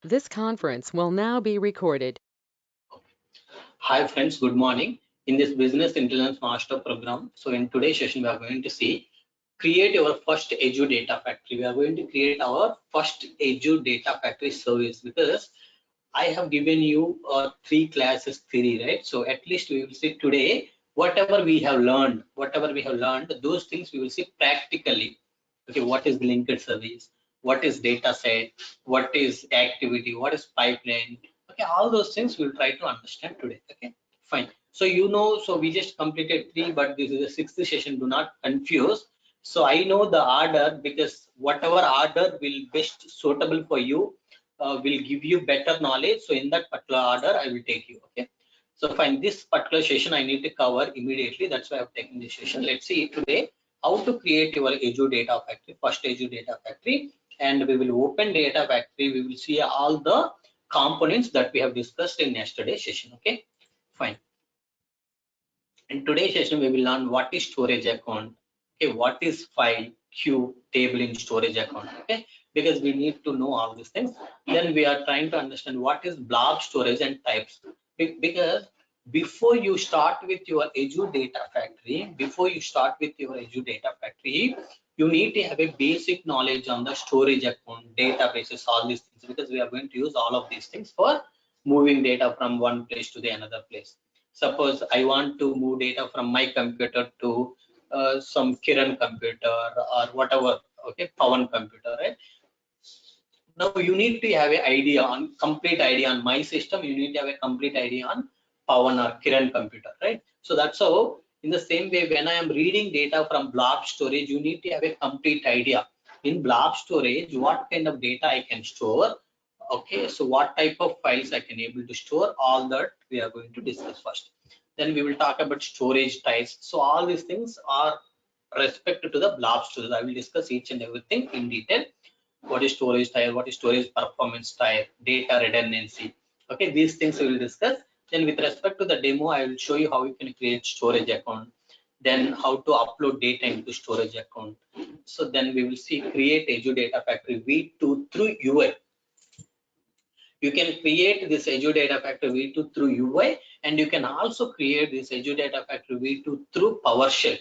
This conference will now be recorded. Hi friends, good morning. In this Business Intelligence Master program, so in today's session, we are going to see create your first Edu Data Factory. We are going to create our first Edu Data Factory service because I have given you 3 classes theory, right? So at least we will see today whatever we have learned, those things we will see practically. Okay, what is linked service? What is data set? What is activity? What is pipeline? Okay, all those things we'll try to understand today. Okay, fine. So so we just completed 3, but this is the 6th session. Do not confuse. So I know the order because whatever order will best suitable for you will give you better knowledge. So in that particular order, I will take you. Okay. So fine. This particular session I need to cover immediately. That's why I've taken this session. Let's see today how to create your Azure Data Factory, first Azure Data Factory, and we will open Data Factory. We will see all the components that we have discussed in yesterday's session. Okay, fine. In today's session, we will learn what is storage account. Okay, what is file, queue, table in storage account. Okay, because we need to know all these things. Then we are trying to understand what is blob storage and types. Because before you start with your Azure Data Factory, you need to have a basic knowledge on the storage account, databases, all these things, because we are going to use all of these things for moving data from one place to the another place. Suppose I want to move data from my computer to some Kiran computer or whatever, okay, Pawan computer, right? Now you need to have an idea on complete idea on my system. You need to have a complete idea on Pawan or Kiran computer, right? So that's how. In the same way, when I am reading data from blob storage, you need to have a complete idea. In blob storage, what kind of data I can store? Okay, so what type of files I can able to store? All that we are going to discuss first. Then we will talk about storage types. So all these things are respect to the blob storage. I will discuss each and everything in detail. What is storage type, what is storage performance type, data redundancy. Okay, these things we will discuss. Then with respect to the demo, I will show you how you can create storage account, then how to upload data into storage account. So then we will see create Azure Data Factory V2 through UI. You can create this Azure Data Factory V2 through UI, and you can also create this Azure Data Factory V2 through PowerShell.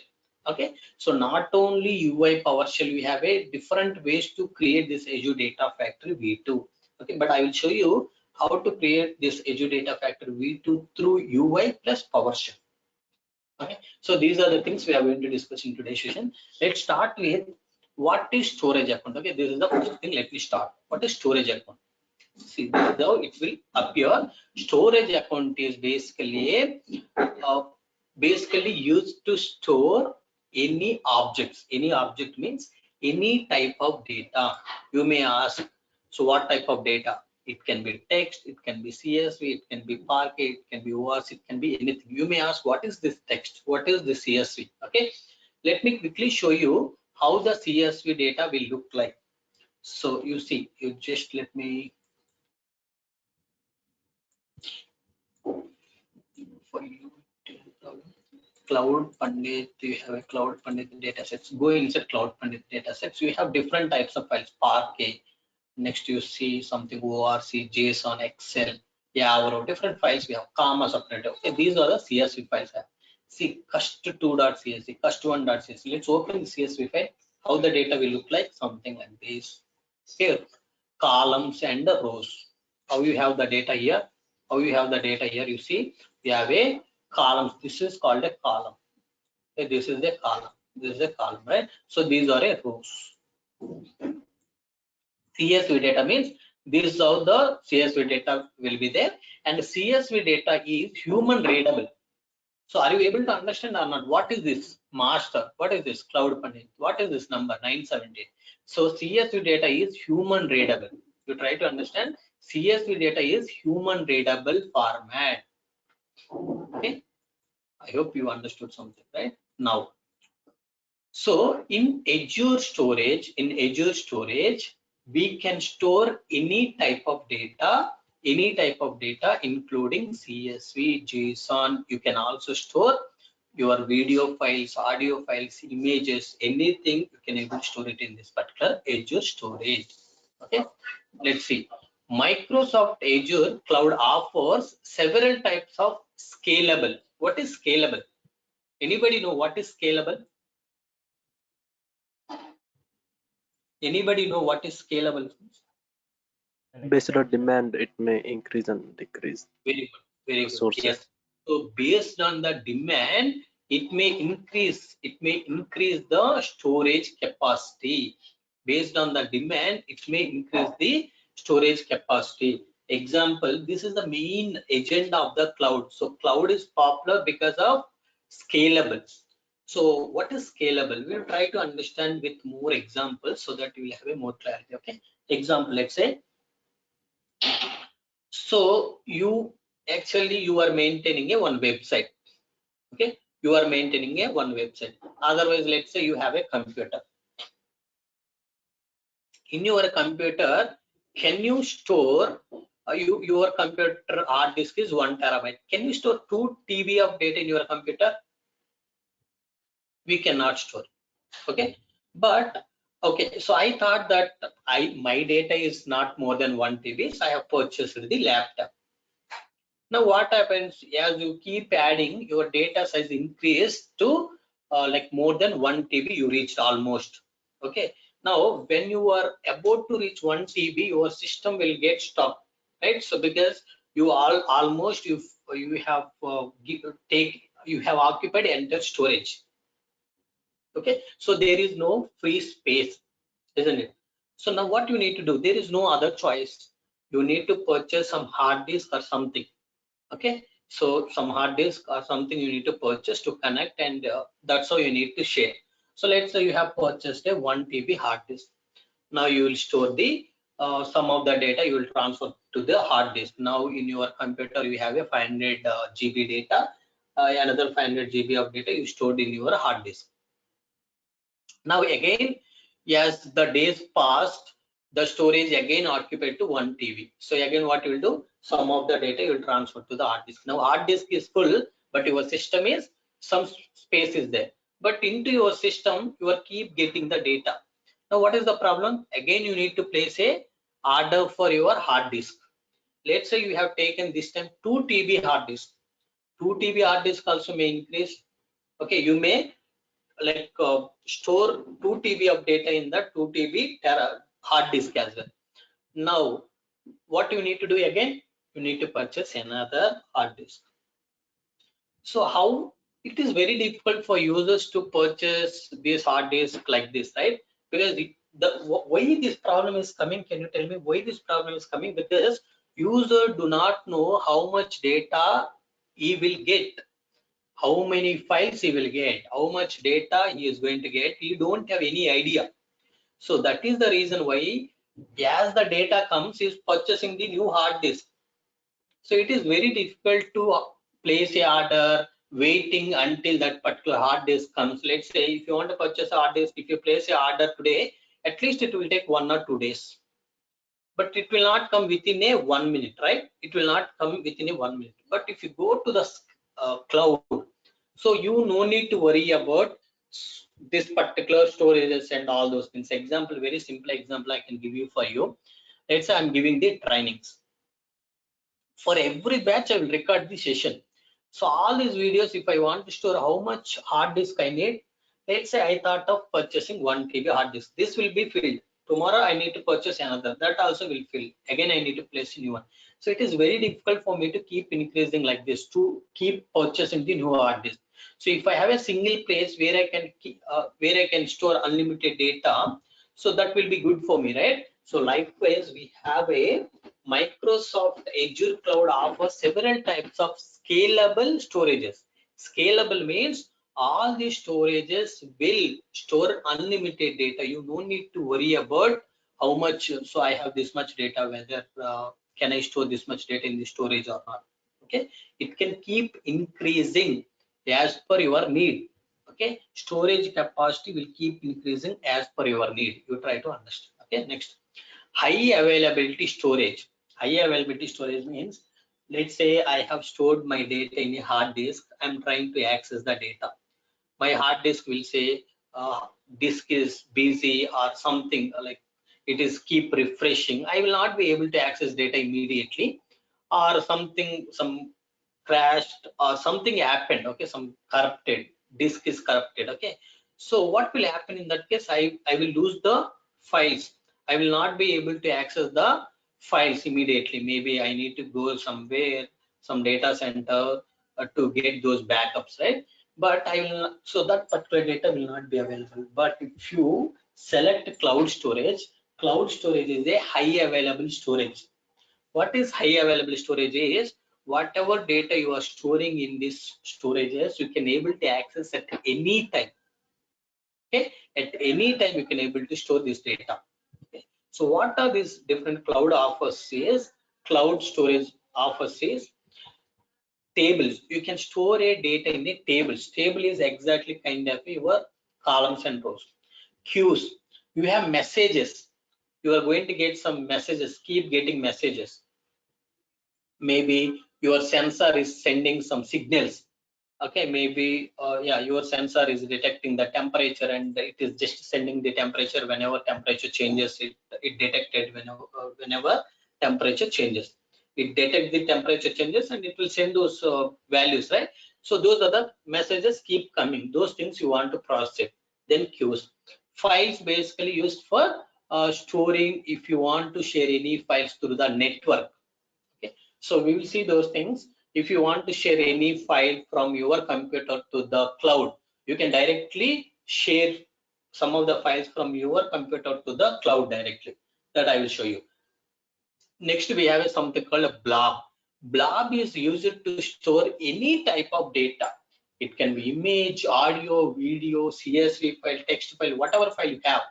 Okay, so not only UI PowerShell, we have a different ways to create this Azure Data Factory V2. Okay, but I will show you how to create this Azure Data Factory V2 through UI plus PowerShell. Okay, so these are the things we are going to discuss in today's session. Let's start with what is storage account. Okay, this is the first thing. Let me start. What is storage account? See, now it will appear. Storage account is basically used to store any objects. Any object means any type of data. You may ask, so what type of data? It can be text, it can be CSV, it can be Parquet, it can be ORC, it can be anything. You may ask, what is this text? What is the CSV? Okay, let me quickly show you how the CSV data will look like. So you see, you just let me for you. Cloud Pandit, you have a Cloud Pandit datasets. Go inside Cloud Pandit datasets. You have different types of files. Parquet. Next, you see something ORC, JSON, Excel. Yeah, different files. We have comma separator. Okay, these are the CSV files. See, cust2.csv, cust1.csv. Let's open the CSV file. How the data will look like? Something like this. Here, columns and the rows. How you have the data here? How you have the data here? You see, we have a columns. This is called a column. Okay, this is a column. This is a column, right? So these are a rows. CSV data means this is how the CSV data will be there, and CSV data is human readable. So are you able to understand or not? What is this master? What is this Cloud Pandit? What is this number 970? So CSV data is human readable. You try to understand. CSV data is human readable format. Okay, I hope you understood something, right? Now, so in Azure storage, we can store any type of data, including CSV, JSON. You can also store your video files, audio files, images, anything you can able to store it in this particular Azure storage. Okay, let's see. Microsoft Azure cloud offers several types of scalable. What is scalable? Anybody know what is scalable? Anybody know what is scalable? Based on demand, it may increase and decrease. Very good, very good. Sources. Yes. So based on the demand, it may increase the storage capacity. Based on the demand, it may increase the storage capacity. Example, this is the main agenda of the cloud. So cloud is popular because of scalable. So what is scalable? We'll try to understand with more examples so that we will have a more clarity. Okay. Example, let's say, so you are maintaining a one website. Okay, you are maintaining a one website. Otherwise, let's say you have a computer. In your computer, can you store your computer hard disk is 1 terabyte. Can you store 2 TB of data in your computer? We cannot store. Okay, but okay, so I thought that my data is not more than 1 TB, so I have purchased the laptop. Now what happens as you keep adding, your data size increase to like more than 1 TB, you reached almost. Okay, now when you are about to reach 1 TB, your system will get stopped, right? So because you almost you have you have occupied entire storage. Okay, so there is no free space, isn't it? So now what you need to do, there is no other choice. You need to purchase some hard disk or something. Okay, so some hard disk or something you need to purchase to connect, and that's how you need to share. So let's say you have purchased a 1 TB hard disk. Now you will store the some of the data you will transfer to the hard disk. Now in your computer you have a 500 GB data, another 500 GB of data you stored in your hard disk. Now again, as the days passed, the storage again occupied to 1 TB. So again, what you will do? Some of the data you will transfer to the hard disk. Now hard disk is full, but your system is some space is there. But into your system, you are keep getting the data. Now what is the problem? Again, you need to place a order for your hard disk. Let's say you have taken this time 2 TB hard disk. 2 TB hard disk also may increase. Okay, you may like store 2 TB of data in the 2 TB hard disk as well. Now what you need to do again, you need to purchase another hard disk. So how it is very difficult for users to purchase this hard disk like this, right? Because why this problem is coming, can you tell me why this problem is coming? Because user do not know how much data he will get, how many files he will get, how much data he is going to get. You don't have any idea. So that is the reason why as the data comes, he is purchasing the new hard disk. So it is very difficult to place a order, waiting until that particular hard disk comes. Let's say if you want to purchase a hard disk, if you place a order today, at least it will take 1 or 2 days. But it will not come within a 1 minute, right? It will not come within a 1 minute. But if you go to the cloud, so you no need to worry about this particular storages and all those things. Example, very simple example I can give you for you. Let's say I'm giving the trainings. For every batch, I will record the session. So all these videos, if I want to store how much hard disk I need, let's say I thought of purchasing 1 TB hard disk. This will be filled. Tomorrow I need to purchase another. That also will fill. Again, I need to place a new one. So it is very difficult for me to keep increasing like this, to keep purchasing the new hard disk. So if I have a single place where I can store unlimited data, so that will be good for me, right? So likewise, we have a Microsoft Azure Cloud offers several types of scalable storages. Scalable means all the storages will store unlimited data. You don't need to worry about how much. So I have this much data, whether can I store this much data in the storage or not. Okay, it can keep increasing as per your need. Okay, storage capacity will keep increasing as per your need. You try to understand. Okay, next, high availability storage. High availability storage means, let's say I have stored my data in a hard disk. I'm trying to access the data. My hard disk will say disk is busy or something like it is keep refreshing, I will not be able to access data immediately, or some crashed or something happened, okay, some corrupted disk is corrupted, okay. So what will happen in that case? I will lose the files. I will not be able to access the files immediately. Maybe I need to go somewhere, some data center, to get those backups, right? But I will not, so that particular data will not be available. But if you select cloud storage is a high available storage. What is high available storage is whatever data you are storing in these storages, you can able to access at any time. Okay, at any time you can able to store this data. Okay. So what are these different cloud offers is, cloud storage offers is tables. You can store a data in the tables. Table is exactly kind of your columns and rows. Queues, you have messages. You are going to get some messages, keep getting messages. Maybe your sensor is sending some signals. Okay, maybe yeah, your sensor is detecting the temperature and it is just sending the temperature. Whenever temperature changes, it detected whenever temperature changes, it detects the temperature changes and it will send those values, right? So those are the messages keep coming, those things you want to process it. Then queues, files basically used for storing, if you want to share any files through the network. Okay, so we will see those things. If you want to share any file from your computer to the cloud, you can directly share some of the files from your computer to the cloud directly. That I will show you. Next, we have something called a blob. Blob is used to store any type of data. It can be image, audio, video, CSV file, text file, whatever file you have.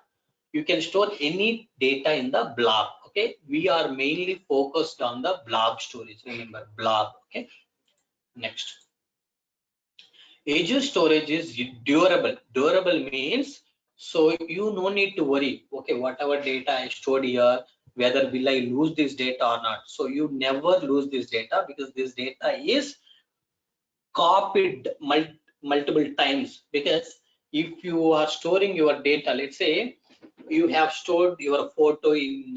You can store any data in the blob. Okay, we are mainly focused on the blob storage. Remember, blob. Okay, next. Azure storage is durable. Durable means, so you no need to worry. Okay, whatever data I stored here, whether will I lose this data or not. So you never lose this data because this data is copied multiple times. Because if you are storing your data, let's say you have stored your photo in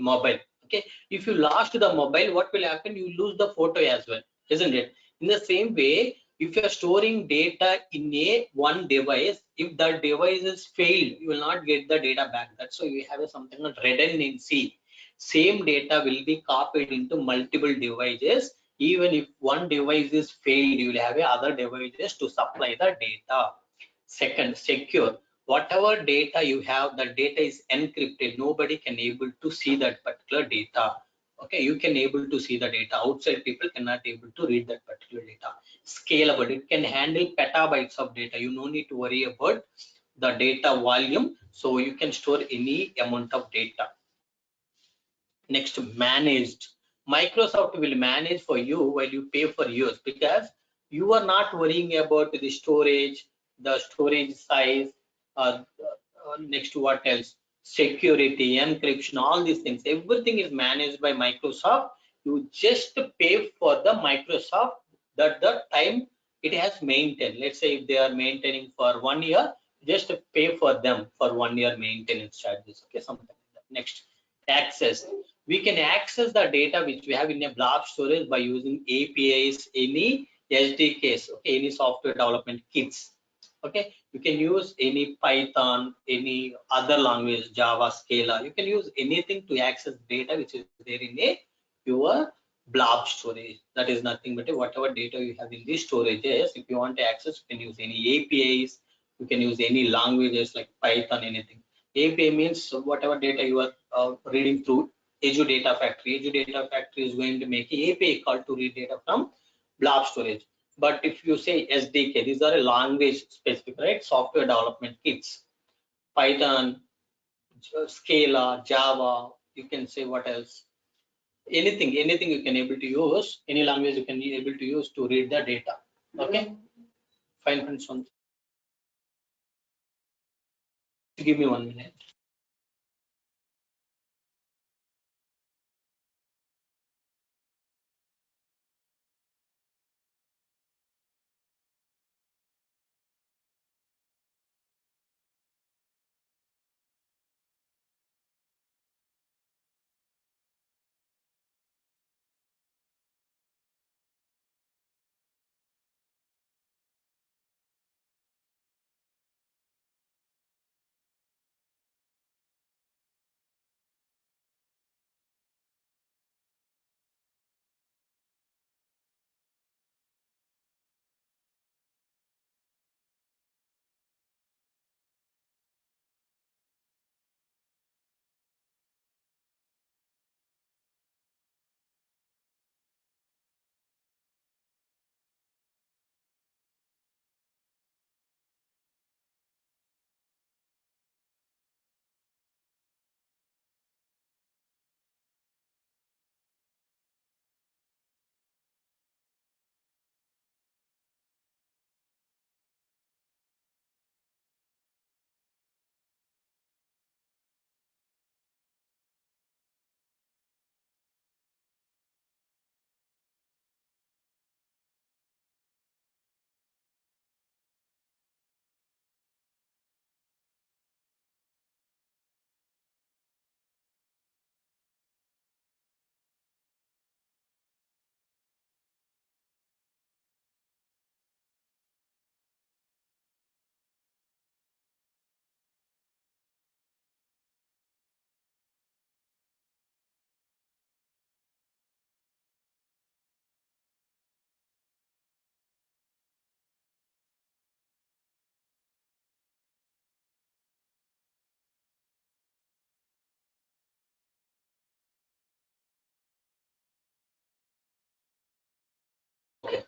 mobile. Okay, if you lost the mobile, what will happen? You lose the photo as well, isn't it? In the same way, if you are storing data in a one device, if that device is failed, you will not get the data back. That's why we have something called redundancy. Same data will be copied into multiple devices. Even if one device is failed, you will have other devices to supply the data. Second, secure. Whatever data you have, the data is encrypted. Nobody can able to see that particular data. Okay, you can able to see the data. Outside people cannot able to read that particular data. Scalable. It can handle petabytes of data. You no need to worry about the data volume. So you can store any amount of data. Next, managed. Microsoft will manage for you while you pay for yours, because you are not worrying about the storage size, next what else, security, encryption, all these things. Everything is managed by Microsoft. You just pay for the Microsoft that the time it has maintained. Let's say if they are maintaining for 1 year, just pay for them for 1 year maintenance charges. Okay, something like that. Next, access. We can access the data which we have in a blob storage by using APIs, any SDKs, okay, any software development kits. Okay, you can use any Python, any other language, Java, Scala. You can use anything to access data which is there in your blob storage. That is nothing but whatever data you have in these storages. If you want to access, you can use any APIs. You can use any languages like Python, anything. API means whatever data you are reading through Azure Data Factory. Azure Data Factory is going to make an API call to read data from blob storage. But if you say SDK, these are a language specific, right? Software development kits, Python, Scala, Java. You can say what else? Anything you can able to use. Any language you can be able to use to read the data. Okay, fine, friends. Give me 1 minute.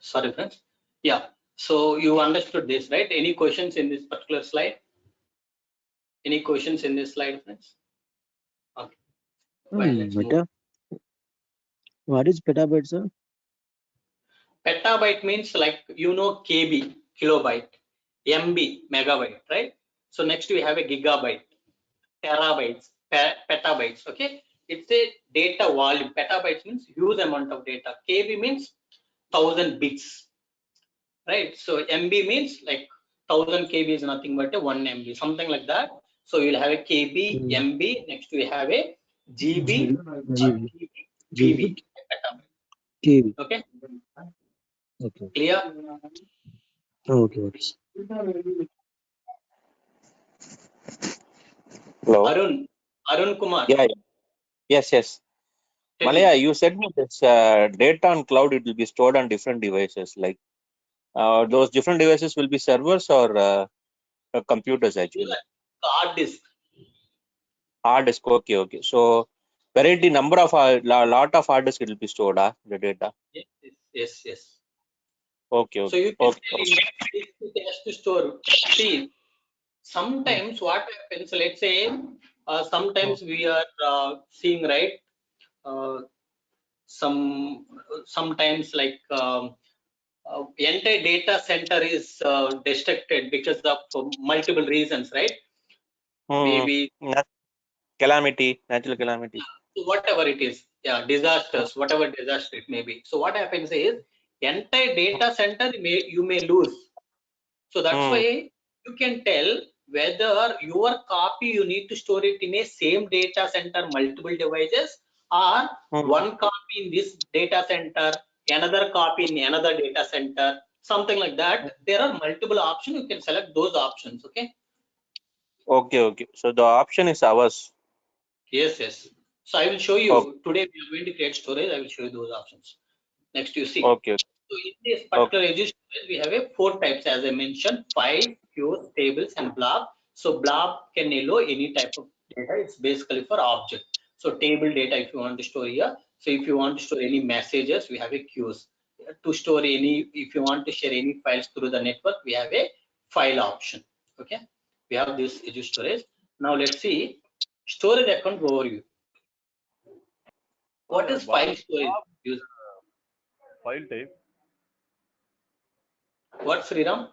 Sorry, friends. Yeah. So you understood this, right? Any questions in this particular slide? Any questions in this slide, friends? Okay. Fine, let's move. What is petabyte, sir? Petabyte means like, you know, KB, kilobyte, MB, megabyte, right? So next we have a gigabyte, terabytes, petabytes, okay? It's a data volume. Petabytes means huge amount of data. KB means 1000 bits, right? So MB means like 1000 KB is nothing but a 1 MB, something like that. So you'll have a KB, MB, next we have a GB, GB, petabyte. KB. Okay, Okay. clear? Okay. Hello. Arun Kumar. Yeah. Yes. Tell Malaya, me. you said this data on cloud, it will be stored on different devices. Like those different devices will be servers or computers actually. Hard disk. Hard disk. Okay. So variety number of lot of hard disk it will be stored. The data. Yes. Okay. So you can Okay. tell in disk it has to store. See, sometimes what happens, let's say, sometimes we are seeing, right, sometimes like entire data center is destructed because of multiple reasons, right? Maybe Natural calamity. whatever it is, yeah, disasters, whatever disaster it may be. So what happens is entire data center you may lose. So that's why you can tell whether your copy you need to store it in a same data center, multiple devices, or one copy in this data center, another copy in another data center, something like that. There are multiple options. You can select those options. Okay. Okay. So the option is ours. Yes. So I will show you. Okay. Today we are going to create storage. I will show you those options. Next, you see. Okay. So in this particular edge storage, we have a 4 types, as I mentioned: file, queues, tables, and blob. So blob can allow any type of data. It's basically for object. So table data, if you want to store here. So if you want to store any messages, we have a queues. To store any, if you want to share any files through the network, we have a file option. Okay. We have this edge storage. Now let's see storage account overview. What is file storage? File type. What, Sriram?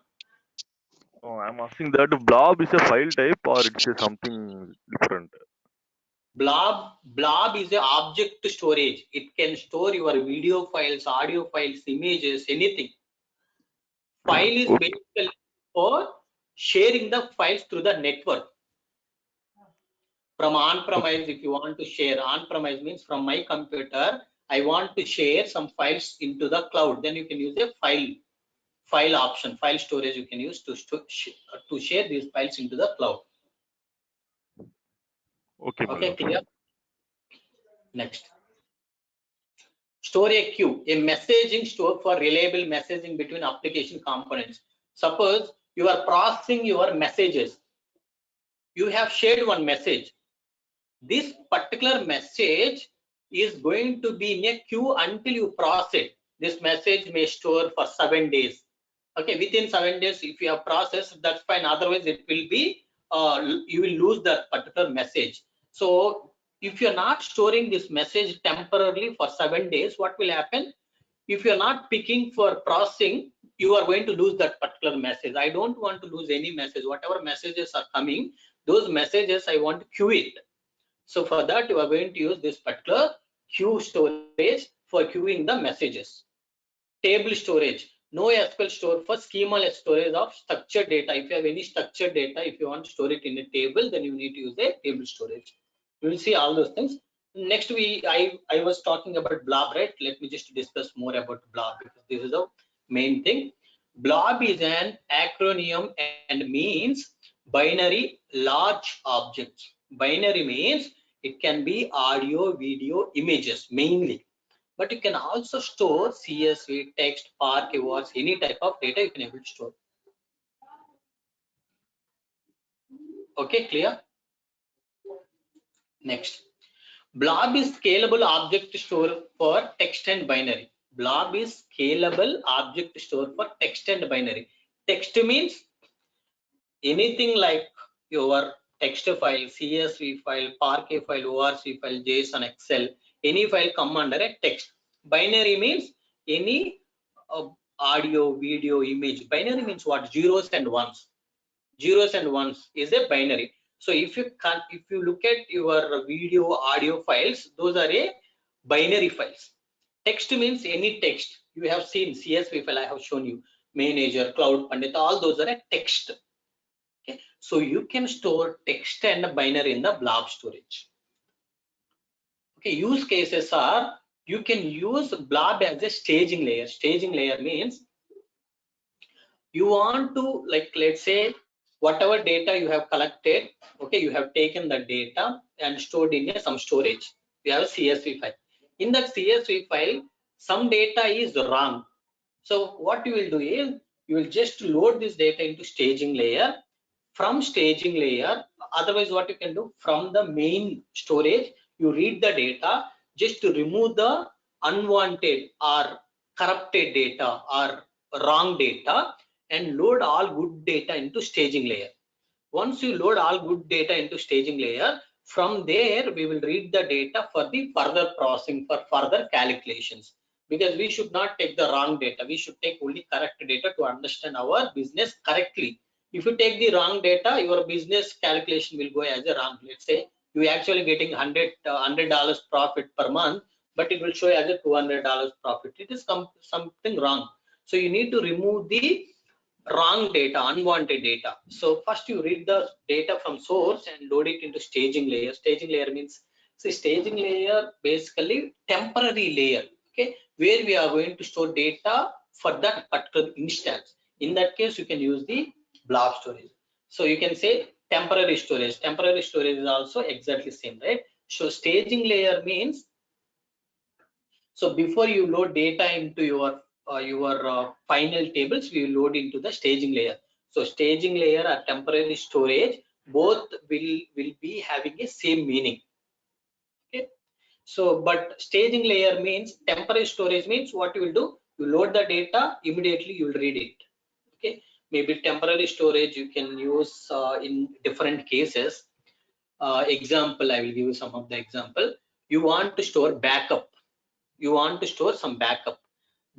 Oh, I'm asking that blob is a file type or it's a something different. Blob is an object storage. It can store your video files, audio files, images, anything. File is basically for sharing the files through the network. From on-premise, if you want to share, on-premise means from my computer, I want to share some files into the cloud. Then you can use a file option, file storage you can use to share these files into the cloud. Okay, clear? Next. Store a queue, a messaging store for reliable messaging between application components. Suppose you are processing your messages. You have shared one message. This particular message is going to be in a queue until you process it. This message may store for 7 days. Okay, within 7 days, if you have processed, that's fine. Otherwise, it will be you will lose that particular message. So if you're not storing this message temporarily for 7 days, what will happen? If you're not picking for processing, you are going to lose that particular message. I don't want to lose any message. Whatever messages are coming, those messages I want to queue it. So for that, you are going to use this particular queue storage for queuing the messages. Table storage. NoSQL store for schemal storage of structured data. If you have any structured data, if you want to store it in a table, then you need to use a table storage. We will see all those things. Next, I was talking about blob, right? Let me just discuss more about blob because this is the main thing. Blob is an acronym and means binary large objects. Binary means it can be audio, video, images mainly. But you can also store CSV, text, Spark, awards, any type of data you can able to store. Okay, clear? Next, blob is scalable object store for text and binary. Blob is scalable object store for text and binary. Text means anything like your text file, CSV file, Parquet file, ORC file, JSON, Excel, any file come under a text. Binary means any audio, video, image. Binary means what? Zeros and ones. Zeros and ones is a binary. So if you look at your video, audio files, those are a binary files. Text means any text. You have seen CSV file I have shown you, Manager, Cloud Pandit, all those are a text. Okay, so you can store text and binary in the blob storage. Okay, use cases are you can use blob as a staging layer. Staging layer means you want to, like, let's say whatever data you have collected, okay, you have taken the data and stored in some storage. You have a CSV file. In that CSV file, some data is wrong. So what you will do is you will just load this data into staging layer. From staging layer, otherwise what you can do, from the main storage, you read the data just to remove the unwanted or corrupted data or wrong data and load all good data into staging layer. Once you load all good data into staging layer, from there we will read the data for the further processing, for further calculations, because we should not take the wrong data. We should take only correct data to understand our business correctly. If you take the wrong data, your business calculation will go as a wrong. Let's say you actually getting $100 profit per month, but it will show as a $200 profit. It is something wrong. So you need to remove the wrong data, unwanted data. So first you read the data from source and load it into staging layer. Staging layer means, see, staging layer basically temporary layer, okay, where we are going to store data for that particular instance. In that case, you can use the blob storage. So you can say temporary storage. Temporary storage is also exactly same, right? So staging layer means, so before you load data into your final tables, we will load into the staging layer. So staging layer or temporary storage, both will be having a same meaning. Okay. So, but staging layer means, temporary storage means what you will do, you load the data, immediately you will read it. Okay. Maybe temporary storage you can use in different cases. Example, I will give you some of the example. You want to store backup. You want to store some backup.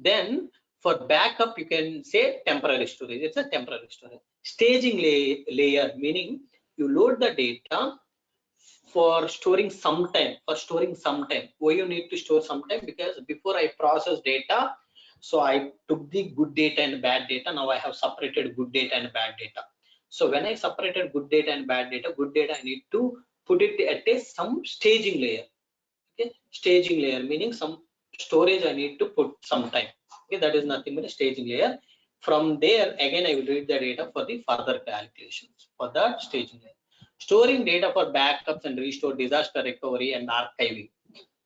Then for backup, you can say temporary storage. It's a temporary storage. Staging layer meaning you load the data for storing sometime. Why you need to store sometime? Because before I process data, so I took the good data and bad data. Now I have separated good data and bad data. So when I separated good data and bad data, good data I need to put it at some staging layer. Okay, staging layer meaning some storage I need to put sometime. Okay, that is nothing but a staging layer. From there again I will read the data for the further calculations for that staging layer. Storing data for backups and restore, disaster recovery and archiving.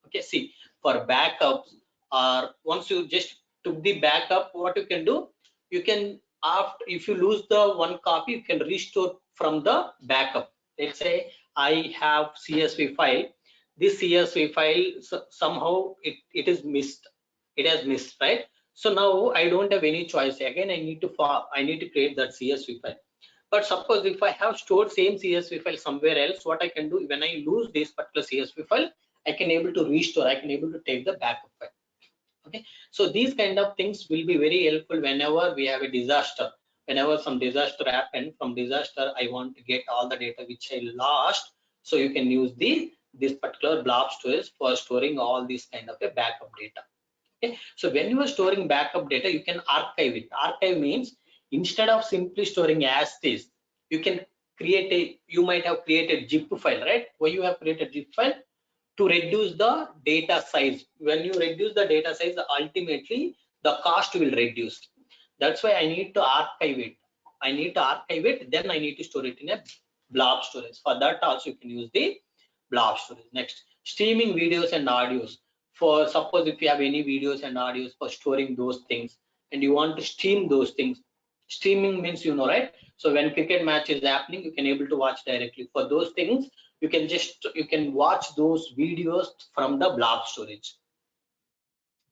Okay, see, for backups, or once you just took the backup, what you can do, you can, after, if you lose the one copy, you can restore from the backup. Let's say I have CSV file. This CSV file, somehow it is missed. It has missed, right? So now I don't have any choice. Again, I need to create that CSV file. But suppose if I have stored same CSV file somewhere else, what I can do, when I lose this particular CSV file, I can able to restore. I can able to take the backup file. Okay, so these kind of things will be very helpful whenever we have a disaster. Whenever some disaster happened, from disaster I want to get all the data which I lost. So you can use this particular blob storage for storing all these kind of a backup data. Okay, so when you are storing backup data, you can archive it. Archive means instead of simply storing as is, you can create you might have created zip file, right? Why you have created zip file? To reduce the data size. When you reduce the data size, ultimately the cost will reduce. That's why I need to archive it. Then I need to store it in a blob storage. For that also you can use the blob storage. Next, streaming videos and audios. For suppose if you have any videos and audios for storing those things and you want to stream those things. Streaming means, you know, right? So when cricket match is happening, you can able to watch directly. For those things, you can watch those videos from the blob storage.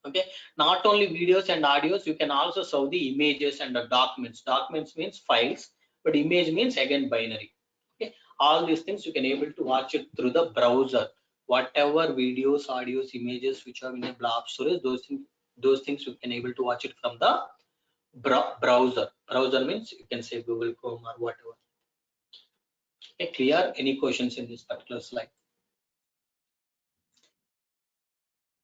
Okay, not only videos and audios, you can also serve the images and the documents. Documents means files, but image means again binary. Okay, all these things you can able to watch it through the browser. Whatever videos, audios, images which are in a blob storage, those things you can able to watch it from the browser. Browser means you can say Google Chrome or whatever. Okay, clear? Any questions in this particular slide?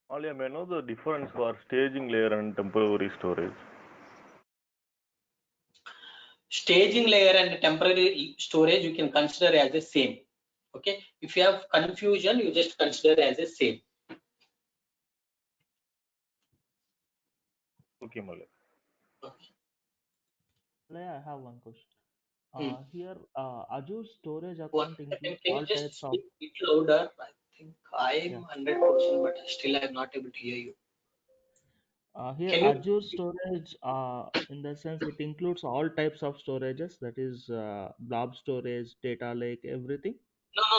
Only I may know the difference for staging layer and temporary storage. Staging layer and temporary storage you can consider as the same. Okay, if you have confusion, you just consider as the same. Okay, Malay. Okay. I have one question. Hmm. Here, Azure storage One account second, includes can you all just types of. speak a bit louder? I think Yeah. I'm 100%, but still I'm not able to hear you. Here, Can you? Azure storage, in the sense it includes all types of storages, that is, blob storage, data lake, everything.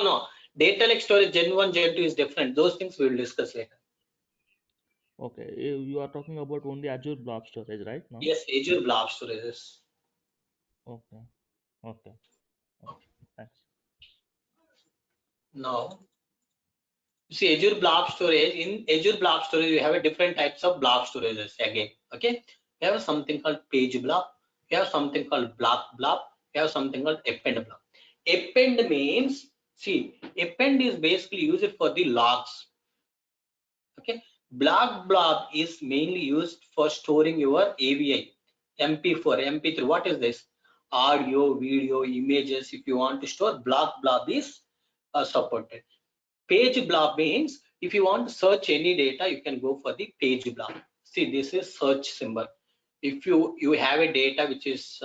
No. Data lake storage Gen 1, Gen 2 is different. Those things we will discuss later. Okay, you are talking about only Azure blob storage, right? No? Yes, Azure blob storages. Okay. Okay. Thanks. Now, you see Azure blob storage. In Azure blob storage, you have a different types of blob storages again. Okay, you have something called page blob. You have something called blob. You have something called append blob. Append means, see, append is basically used for the logs. Okay, blob is mainly used for storing your AVI, MP4, MP3. What is this? Audio, video, images. If you want to store, blob is supported. Page blob means if you want to search any data, you can go for the page blob. See, this is search symbol. If you have a data which is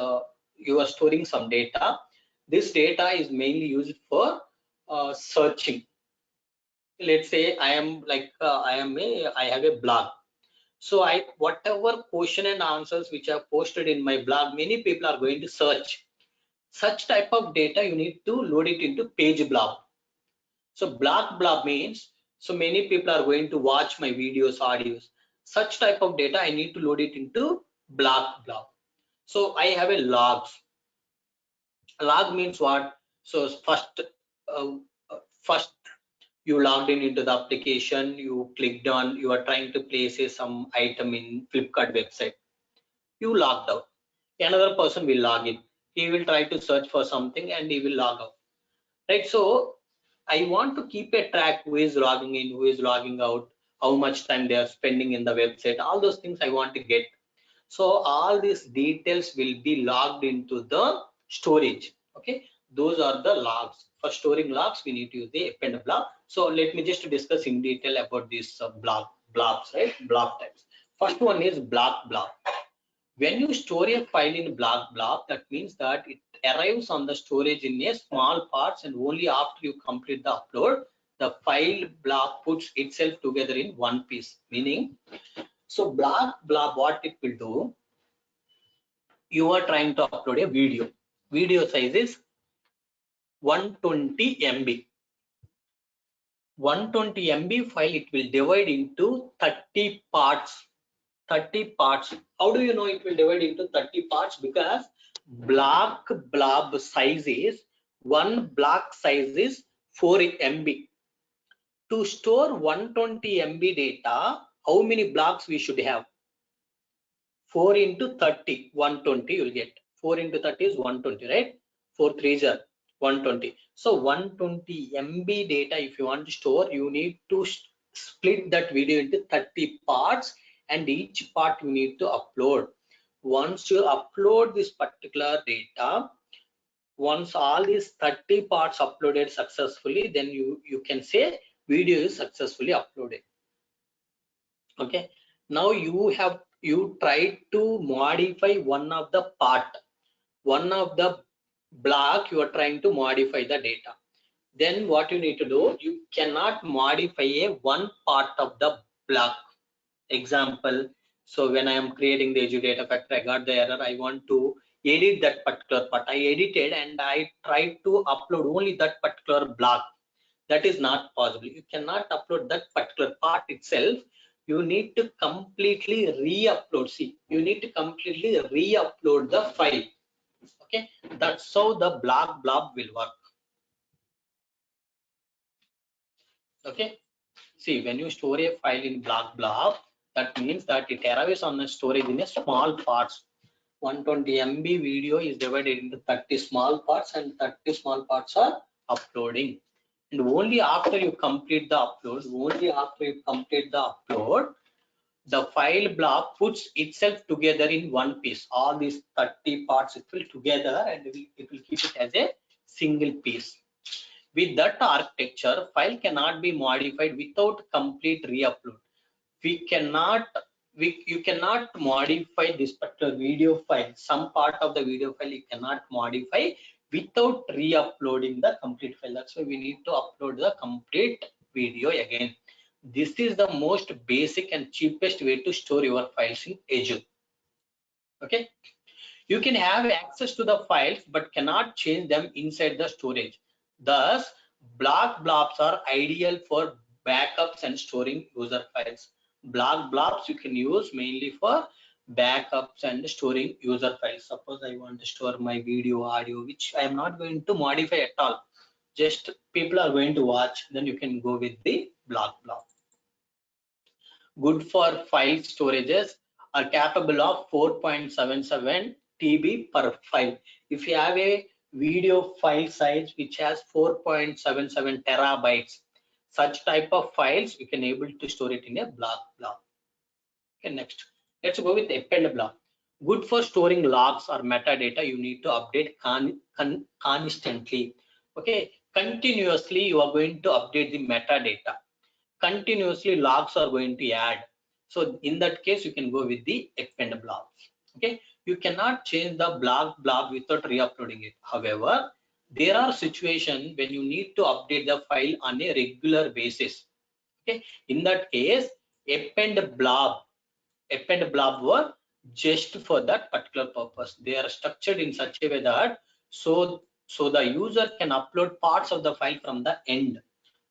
you are storing some data, this data is mainly used for searching. Let's say I have a blog. So whatever question and answers which are posted in my blog, many people are going to search. Such type of data you need to load it into page blob. So blob means, so many people are going to watch my videos, audios. Such type of data I need to load it into blob. So I have a logs. Log means what? So first you logged into the application, you clicked on, you are trying to place some item in Flipkart website. You logged out. Another person will log in. He will try to search for something and he will log out. Right? So I want to keep a track who is logging in, who is logging out, how much time they are spending in the website, all those things I want to get. So all these details will be logged into the storage. Okay, those are the logs. For storing logs, we need to use the append blob. So let me just discuss in detail about these blobs, right? Blob types. First one is blob. When you store a file in blob, that means that it arrives on the storage in a small parts, and only after you complete the upload, the file blob puts itself together in one piece. Meaning, so blob, what it will do, you are trying to upload a video size is 120 MB. 120 MB file, it will divide into 30 parts. 30 parts. How do you know it will divide into 30 parts? Because blob size is, one block size is 4 MB. To store 120 MB data, how many blocks we should have? 4 into 30, 120 you'll get. 4 into 30 is 120, right? 4 3s are 120. So 120 MB data, if you want to store, you need to split that video into 30 parts, and each part you need to upload. Once you upload this particular data, once all these 30 parts uploaded successfully, then you can say video is successfully uploaded. Okay, now you try to modify one of the block, you are trying to modify the data. Then what you need to do, you cannot modify one part of the block. Example, so when I am creating the Azure Data Factory, I got the error, I want to edit that particular part. I edited and I tried to upload only that particular block. That is not possible. You cannot upload that particular part itself. you need to completely re-upload. See, you need to completely re-upload the file. Okay, that's how the blob will work. Okay, see, when you store a file in blob, that means that it arrives on the storage in a small parts. 120 MB video is divided into 30 small parts, and 30 small parts are uploading. And only after you complete the upload, the file blob puts itself together in one piece. All these 30 parts it will together, and it will keep it as a single piece. With that architecture, file cannot be modified without complete re-upload. You cannot modify this particular video file. Some part of the video file you cannot modify without re-uploading the complete file. That's why we need to upload the complete video again. This is the most basic and cheapest way to store your files in Azure. Okay, you can have access to the files but cannot change them inside the storage. Thus, blobs are ideal for backups and storing user files. Blobs you can use mainly for backups and storing user files. Suppose I want to store my video, audio, which I am not going to modify at all. Just people are going to watch, then you can go with the blob. Good for file storages, are capable of 4.77 TB per file. If you have a video file size which has 4.77 terabytes, such type of files you can able to store it in a blob. Okay, next let's go with append blob. Good for storing logs or metadata. You need to update constantly. Okay, continuously you are going to update the metadata. Continuously logs are going to add. So in that case, you can go with the append blobs. Okay, you cannot change the blob without re-uploading it. However, there are situations when you need to update the file on a regular basis. Okay, in that case, append blob were just for that particular purpose. They are structured in such a way that so the user can upload parts of the file from the end.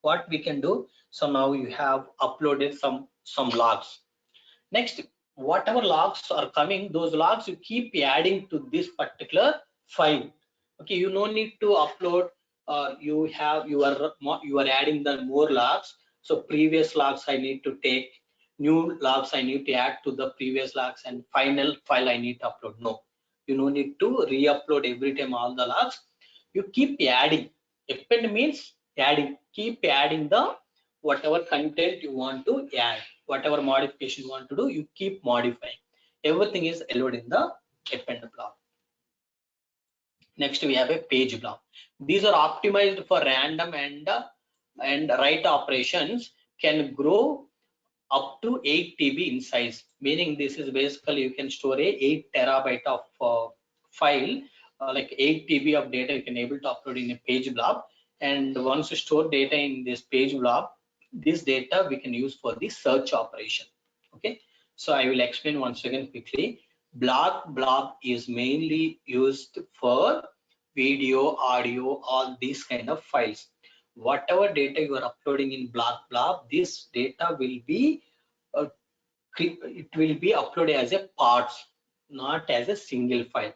What we can do, so now you have uploaded some logs. Next, whatever logs are coming, those logs you keep adding to this particular file. Okay, you no need to upload. You are adding the more logs. So previous logs I need to take, new logs I need to add to the previous logs, and final file I need to upload. No, you no need to re-upload every time all the logs. You keep adding. Append means adding. Keep adding the whatever content you want to add, whatever modification you want to do, you keep modifying. Everything is allowed in the append blob. Next, we have a page blob. These are optimized for random and write operations. Can grow up to 8 TB in size, meaning this is basically you can store a 8 terabyte of file, like 8 TB of data you can able to upload in a page blob. And once you store data in this page blob, this data we can use for the search operation. Okay, so I will explain once again quickly. Blob is mainly used for video, audio, all these kind of files. Whatever data you are uploading in blob, this data will be uploaded as a parts, not as a single file.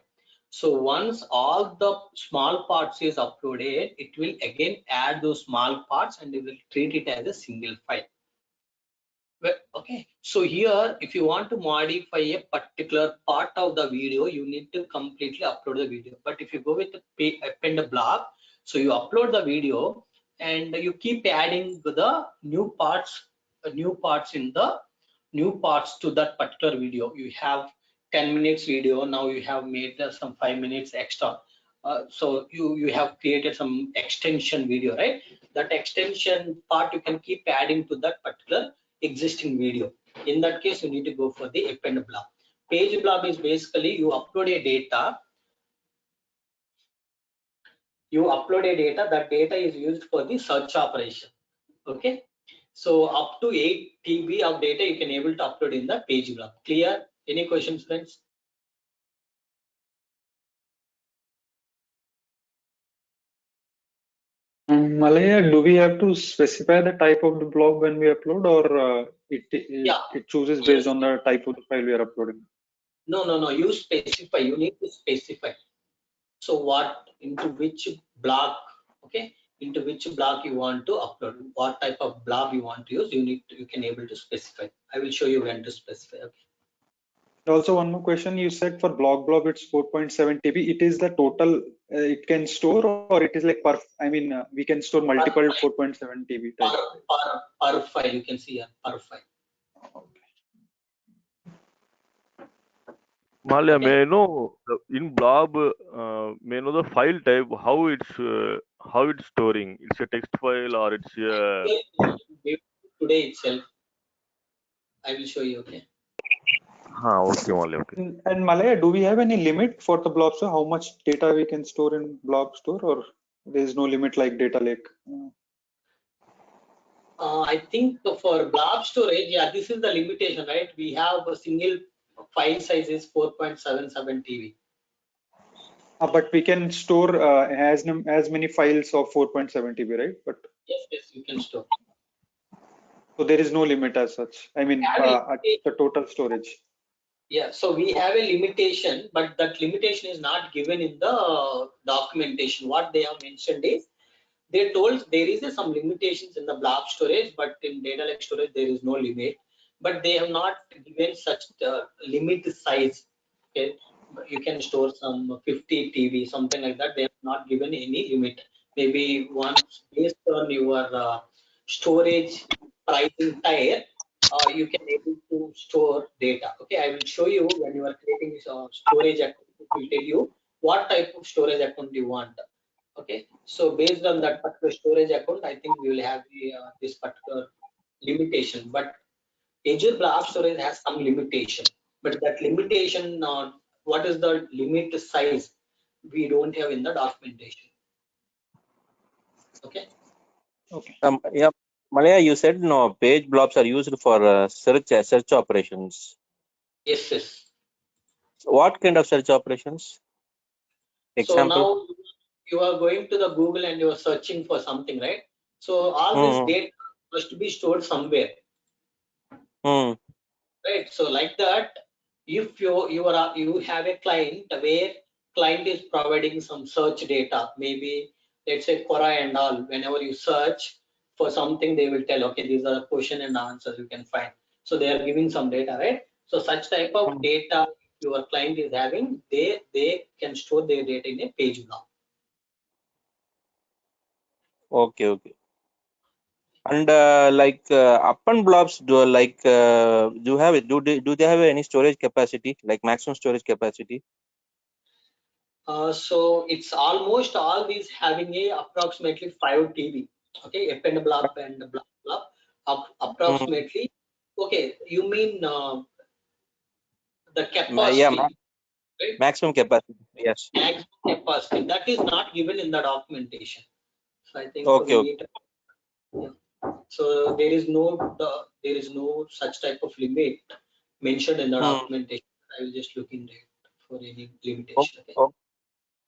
So once all the small parts is uploaded, it will again add those small parts and it will treat it as a single file. Well, okay, so here if you want to modify a particular part of the video, you need to completely upload the video. But if you go with the append blob, so you upload the video and you keep adding the new parts to that particular video. You have 10 minutes video, now you have made some 5 minutes extra. So you have created some extension video, right? That extension part you can keep adding to that particular existing video. In that case, you need to go for the append blob. Page blob is basically you upload a data. That data is used for the search operation. Okay, so up to 8 TB of data you can able to upload in the page blob. Clear? Any questions, friends? Malaya, do we have to specify the type of the blob when we upload, or Yeah. it chooses based on the type of the file we are uploading? No. You specify. You need to specify. So what, into which block, okay, into which block you want to upload, what type of blob you want to use, you can able to specify. I will show you when to specify. Okay. Also, one more question. You said for blob it's 4.7 TB. It is the total it can store, or it is like per? I mean, we can store multiple 4.7 TB type. Per file, you can see here, per file. Malia, Okay. may I know in blob, may I know the file type, how it's storing? It's a text file or it's a Today itself, I will show you. Okay. okay, Malia, okay. And Malaya, do we have any limit for the blob store? How much data we can store in blob store, or there is no limit like data lake? I think for blob storage, yeah, this is the limitation, right? We have a single file size is 4.77 TB. But we can store as many files of 4.7 TB, right? But yes, you can store. so there is no limit as such. I mean, at the total storage. Yeah, so we have a limitation, but that limitation is not given in the documentation. What they have mentioned is, they told there is some limitations in the blob storage, but in data lake storage there is no limit. But they have not given such limit size. Okay, you can store some 50 TB, something like that. They have not given any limit. Maybe once based on your storage pricing tier, you can able to store data. Okay, I will show you when you are creating storage account. It will tell you what type of storage account you want. Okay, so based on that particular storage account, I think we will have this particular limitation. But Azure Blob Storage has some limitation, but that limitation, what is the limit size, we don't have in the documentation. Okay. Okay. Yeah, Malaya, you said no page blobs are used for search operations. Yes. What kind of search operations? Example. So now you are going to the Google and you are searching for something, right? So all this data must be stored somewhere. Right. So like that, if you have a client where client is providing some search data, maybe let's say Quora and all, whenever you search for something, they will tell, okay, these are question and answers you can find. So they are giving some data, right? So such type of data your client is having, they can store their data in a page blob. Okay. And Appen blobs do they have any storage capacity, like maximum storage capacity? So it's almost all these having a approximately 5 TB. Okay, append blob and blob approximately. Okay, you mean the capacity, Yeah, right? maximum capacity. Yes. Maximum capacity that is not given in the documentation. So I think Okay. we need. Yeah. So there is no such type of limit mentioned in the documentation. I will just look into it for any limitation. Okay.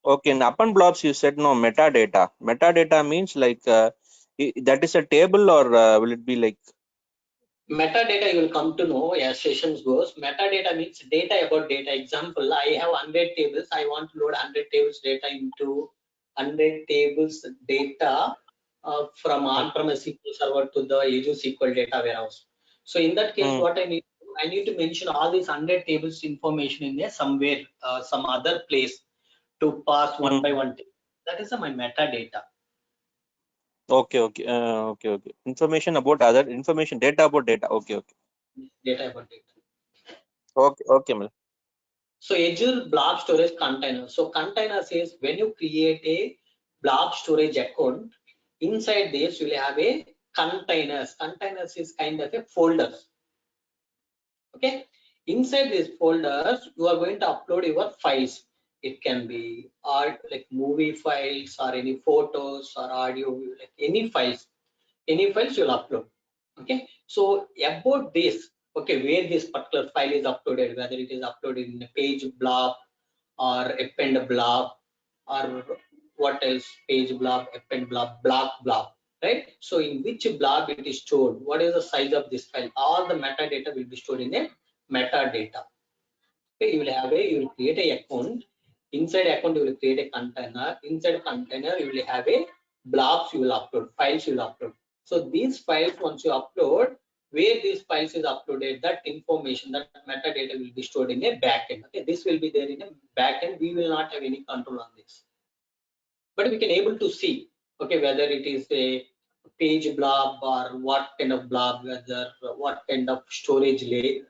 Okay, in Appen blobs you said no metadata. Metadata means like that is a table, or will it be like Metadata you will come to know as sessions goes. Metadata means data about data. Example, I have 100 tables. I want to load 100 tables data into 100 tables data from on-premise SQL server to the Azure SQL data warehouse. So in that case, what I need to mention all these 100 tables information in there somewhere, some other place to pass one by one. That is my metadata. okay. Information about other information, data about data. Okay. Data about data. Okay, Mal. So Azure Blob Storage Container. So container says when you create a blob storage account, inside this you will have a containers. Containers is kind of a folders. Okay. Inside these folders, you are going to upload your files. It can be art, like movie files, or any photos or audio, like any files. Any files you'll upload. Okay. So about this, okay, where this particular file is uploaded, whether it is uploaded in a page blob or append blob or what else? Page blob, append blob, blob, right? So in which blob it is stored? What is the size of this file? All the metadata will be stored in a metadata. Okay, you will create a account. Inside account, you will create a container. Inside container, you will have a blobs you will upload, files you will upload. So these files, once you upload, where these files is uploaded, that information, that metadata will be stored in a backend. Okay, this will be there in a backend. We will not have any control on this, but we can able to see, okay, whether it is a page blob or what kind of blob, whether what kind of storage layer,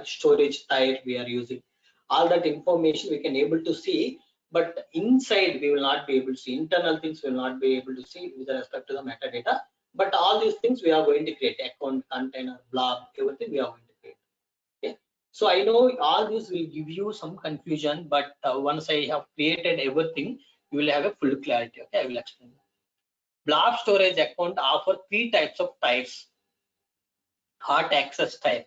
storage type we are using. All that information we can able to see, but inside we will not be able to see. Internal things we will not be able to see with respect to the metadata. But all these things we are going to create: account, container, blob, everything we are going to create. Okay. So I know all this will give you some confusion, but once I have created everything, you will have a full clarity. Okay, I will explain. Blob storage account offer 3 types of types. Hot access type.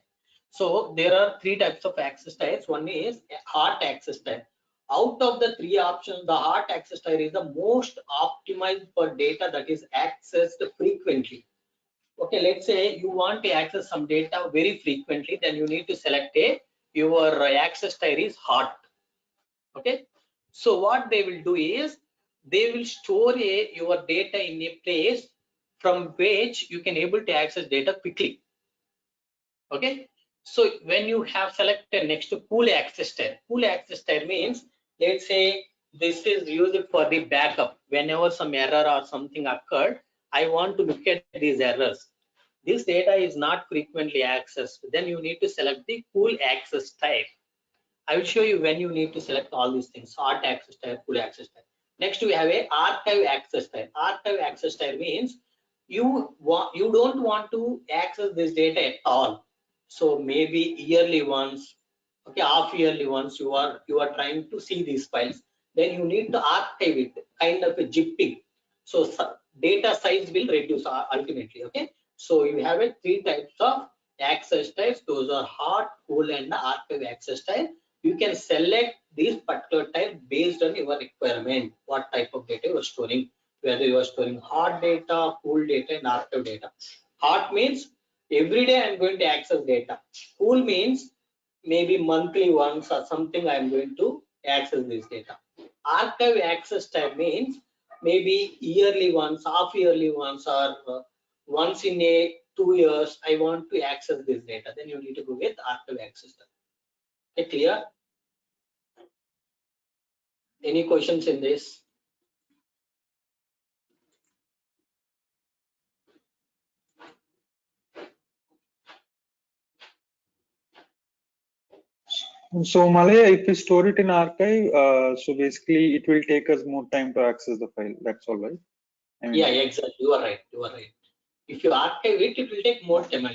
So there are 3 types of access types. One is hot access type. Out of the 3 options, the hot access type is the most optimized for data that is accessed frequently. Okay, let's say you want to access some data very frequently, then you need to select your access type is hot. Okay, so what they will do is they will store your data in a place from which you can able to access data quickly. Okay, so when you have selected next to cool access type means, let's say this is used for the backup. Whenever some error or something occurred, I want to look at these errors. This data is not frequently accessed, then you need to select the cool access type. I will show you when you need to select all these things: hot access type, cool access type. Next we have a archive access type. Archive access type means you don't want to access this data at all. So maybe yearly once, okay, half yearly once you are trying to see these files, then you need to archive it, kind of a zipping. So data size will reduce ultimately. Okay, so you have a 3 types of access types. Those are hot, cool, and archive access type. You can select this particular type based on your requirement, what type of data you are storing, whether you are storing hot data, cool data, and archive data. Hot means every day I'm going to access data. Cool means maybe monthly once or something I'm going to access this data. Archive access type means maybe yearly once, half yearly once, or once in a 2 years I want to access this data. Then you need to go with archive access type. Okay, clear? Any questions in this? So Malaya, if we store it in archive, so basically it will take us more time to access the file. That's all, right? I mean, Yeah, exactly. You are right. You are right. If you archive it, it will take more time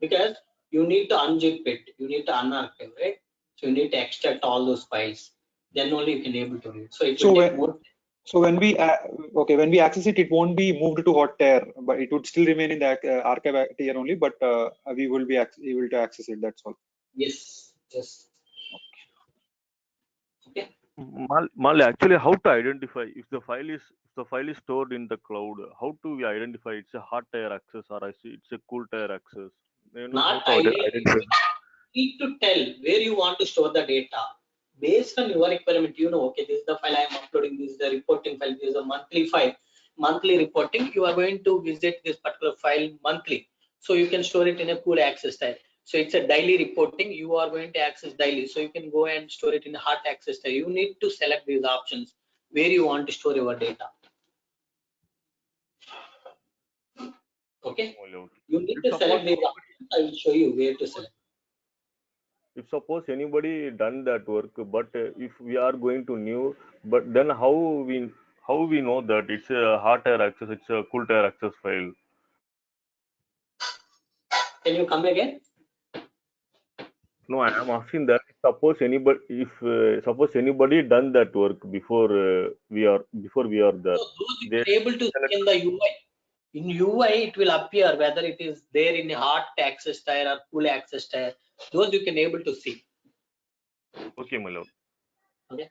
because you need to unzip it, you need to unarchive, right? So you need to extract all those files. Then only you can able to read. So it will take more. So when we when we access it, it won't be moved to hot tier, but it would still remain in the archive tier only. But we will be able to access it. That's all. Yes. Yes. Okay. Mal, actually, how to identify if the file is stored in the cloud? How do we identify it's a hot tier access or it's a cool tier access? You know, Not how to identify. identify? Need to tell where you want to store the data based on your requirement. You know, okay, this is the file I am uploading. This is the reporting file. This is a monthly file. Monthly reporting. You are going to visit this particular file monthly, so you can store it in a cool access type. So it's a daily reporting. You are going to access daily, so you can go and store it in a hot access type. You need to select these options where you want to store your data. Okay. You need to select these options. I will show you where to select. If suppose anybody done that work, but if we are going to new, but then how we know that it's a hot tier access, it's a cool tier access file? Can you come again? No, I am asking that suppose anybody done that work before we are there. So those you are able to see in the UI. In UI, it will appear whether it is there in a hot access tier or cool access tier. Those you can able to see. Okay, my lord. Okay.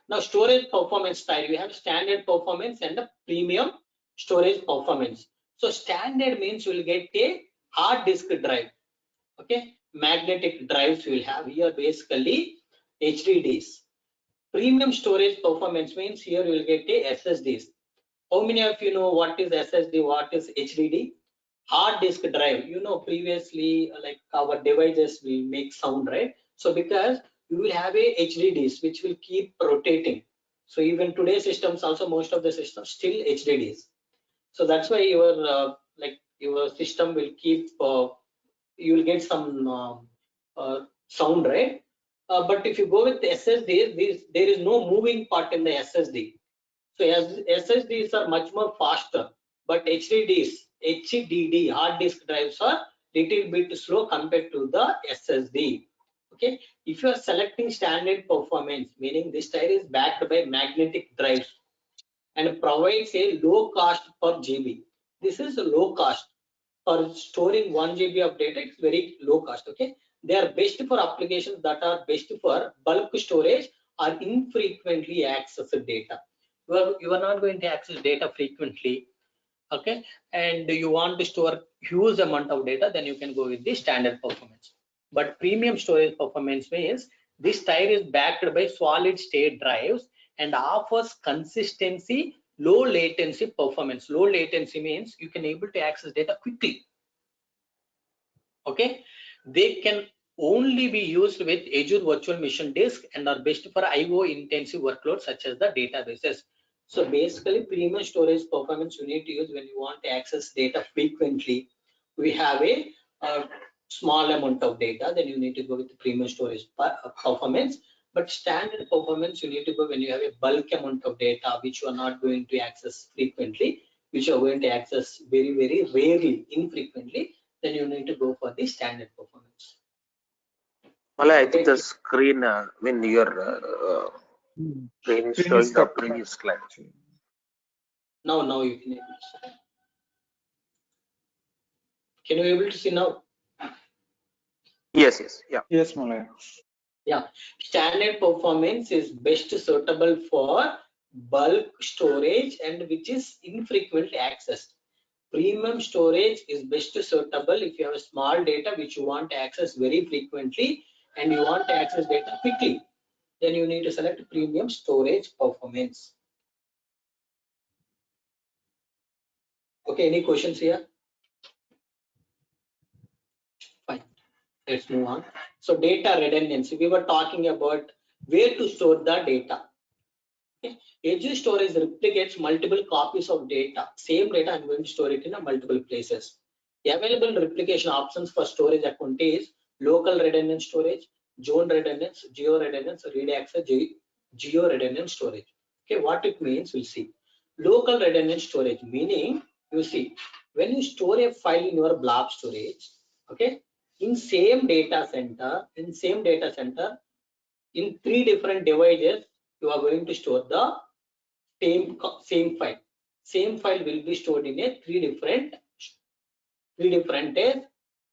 Now storage performance style, we have standard performance and a premium storage performance. So standard means you will get a hard disk drive. Okay, magnetic drives you will have here, basically HDDs. Premium storage performance means here you will get a SSDs. How many of you know what is SSD, what is HDD? Hard disk drive, you know, previously like our devices will make sound, right? So because you will have a HDDs which will keep rotating. So even today's systems also, most of the systems still HDDs. So that's why your like your system will keep you will get some sound, right? But if you go with the SSD, there is no moving part in the SSD. So SSDs are much more faster, but HDD, hard disk drives are little bit slow compared to the SSD. Okay, if you are selecting standard performance, meaning this tire is backed by magnetic drives and provides a low cost per GB. This is a low cost for storing 1 GB of data. It's very low cost. Okay, they are best for applications that are best for bulk storage or infrequently accessed data. You are not going to access data frequently, okay, and you want to store huge amount of data, then you can go with the standard performance. But premium storage performance means this tire is backed by solid state drives and offers consistency, low latency performance. Low latency means you can able to access data quickly. Okay, they can only be used with Azure Virtual Machine Disk and are best for IO intensive workloads such as the databases. So basically, premium storage performance you need to use when you want to access data frequently. We have a small amount of data, then you need to go with the premium storage performance. But standard performance you need to go when you have a bulk amount of data which you are not going to access frequently, which you are going to access very, very rarely, infrequently. Then you need to go for the standard performance. Well, I think the screen, when your screen is showing the previous slide. Now you can able to see. Can you able to see now? Yes, yeah. Yes, Malaya. Yeah, standard performance is best suitable for bulk storage and which is infrequently accessed. Premium storage is best suitable if you have a small data which you want to access very frequently and you want to access data quickly. Then you need to select premium storage performance. Okay, any questions here? Fine, let's move on. So data redundancy, we were talking about where to store the data. Okay. Azure storage replicates multiple copies of data. Same data, I'm going to store it in multiple places. The available replication options for storage account is local redundant storage, zone redundance, geo redundance, read access, geo redundant storage. Okay, what it means, we'll see. Local redundant storage, meaning you see when you store a file in your blob storage, okay, in same data center, in 3 different devices, you are going to store the same file. Same file will be stored in a 3 different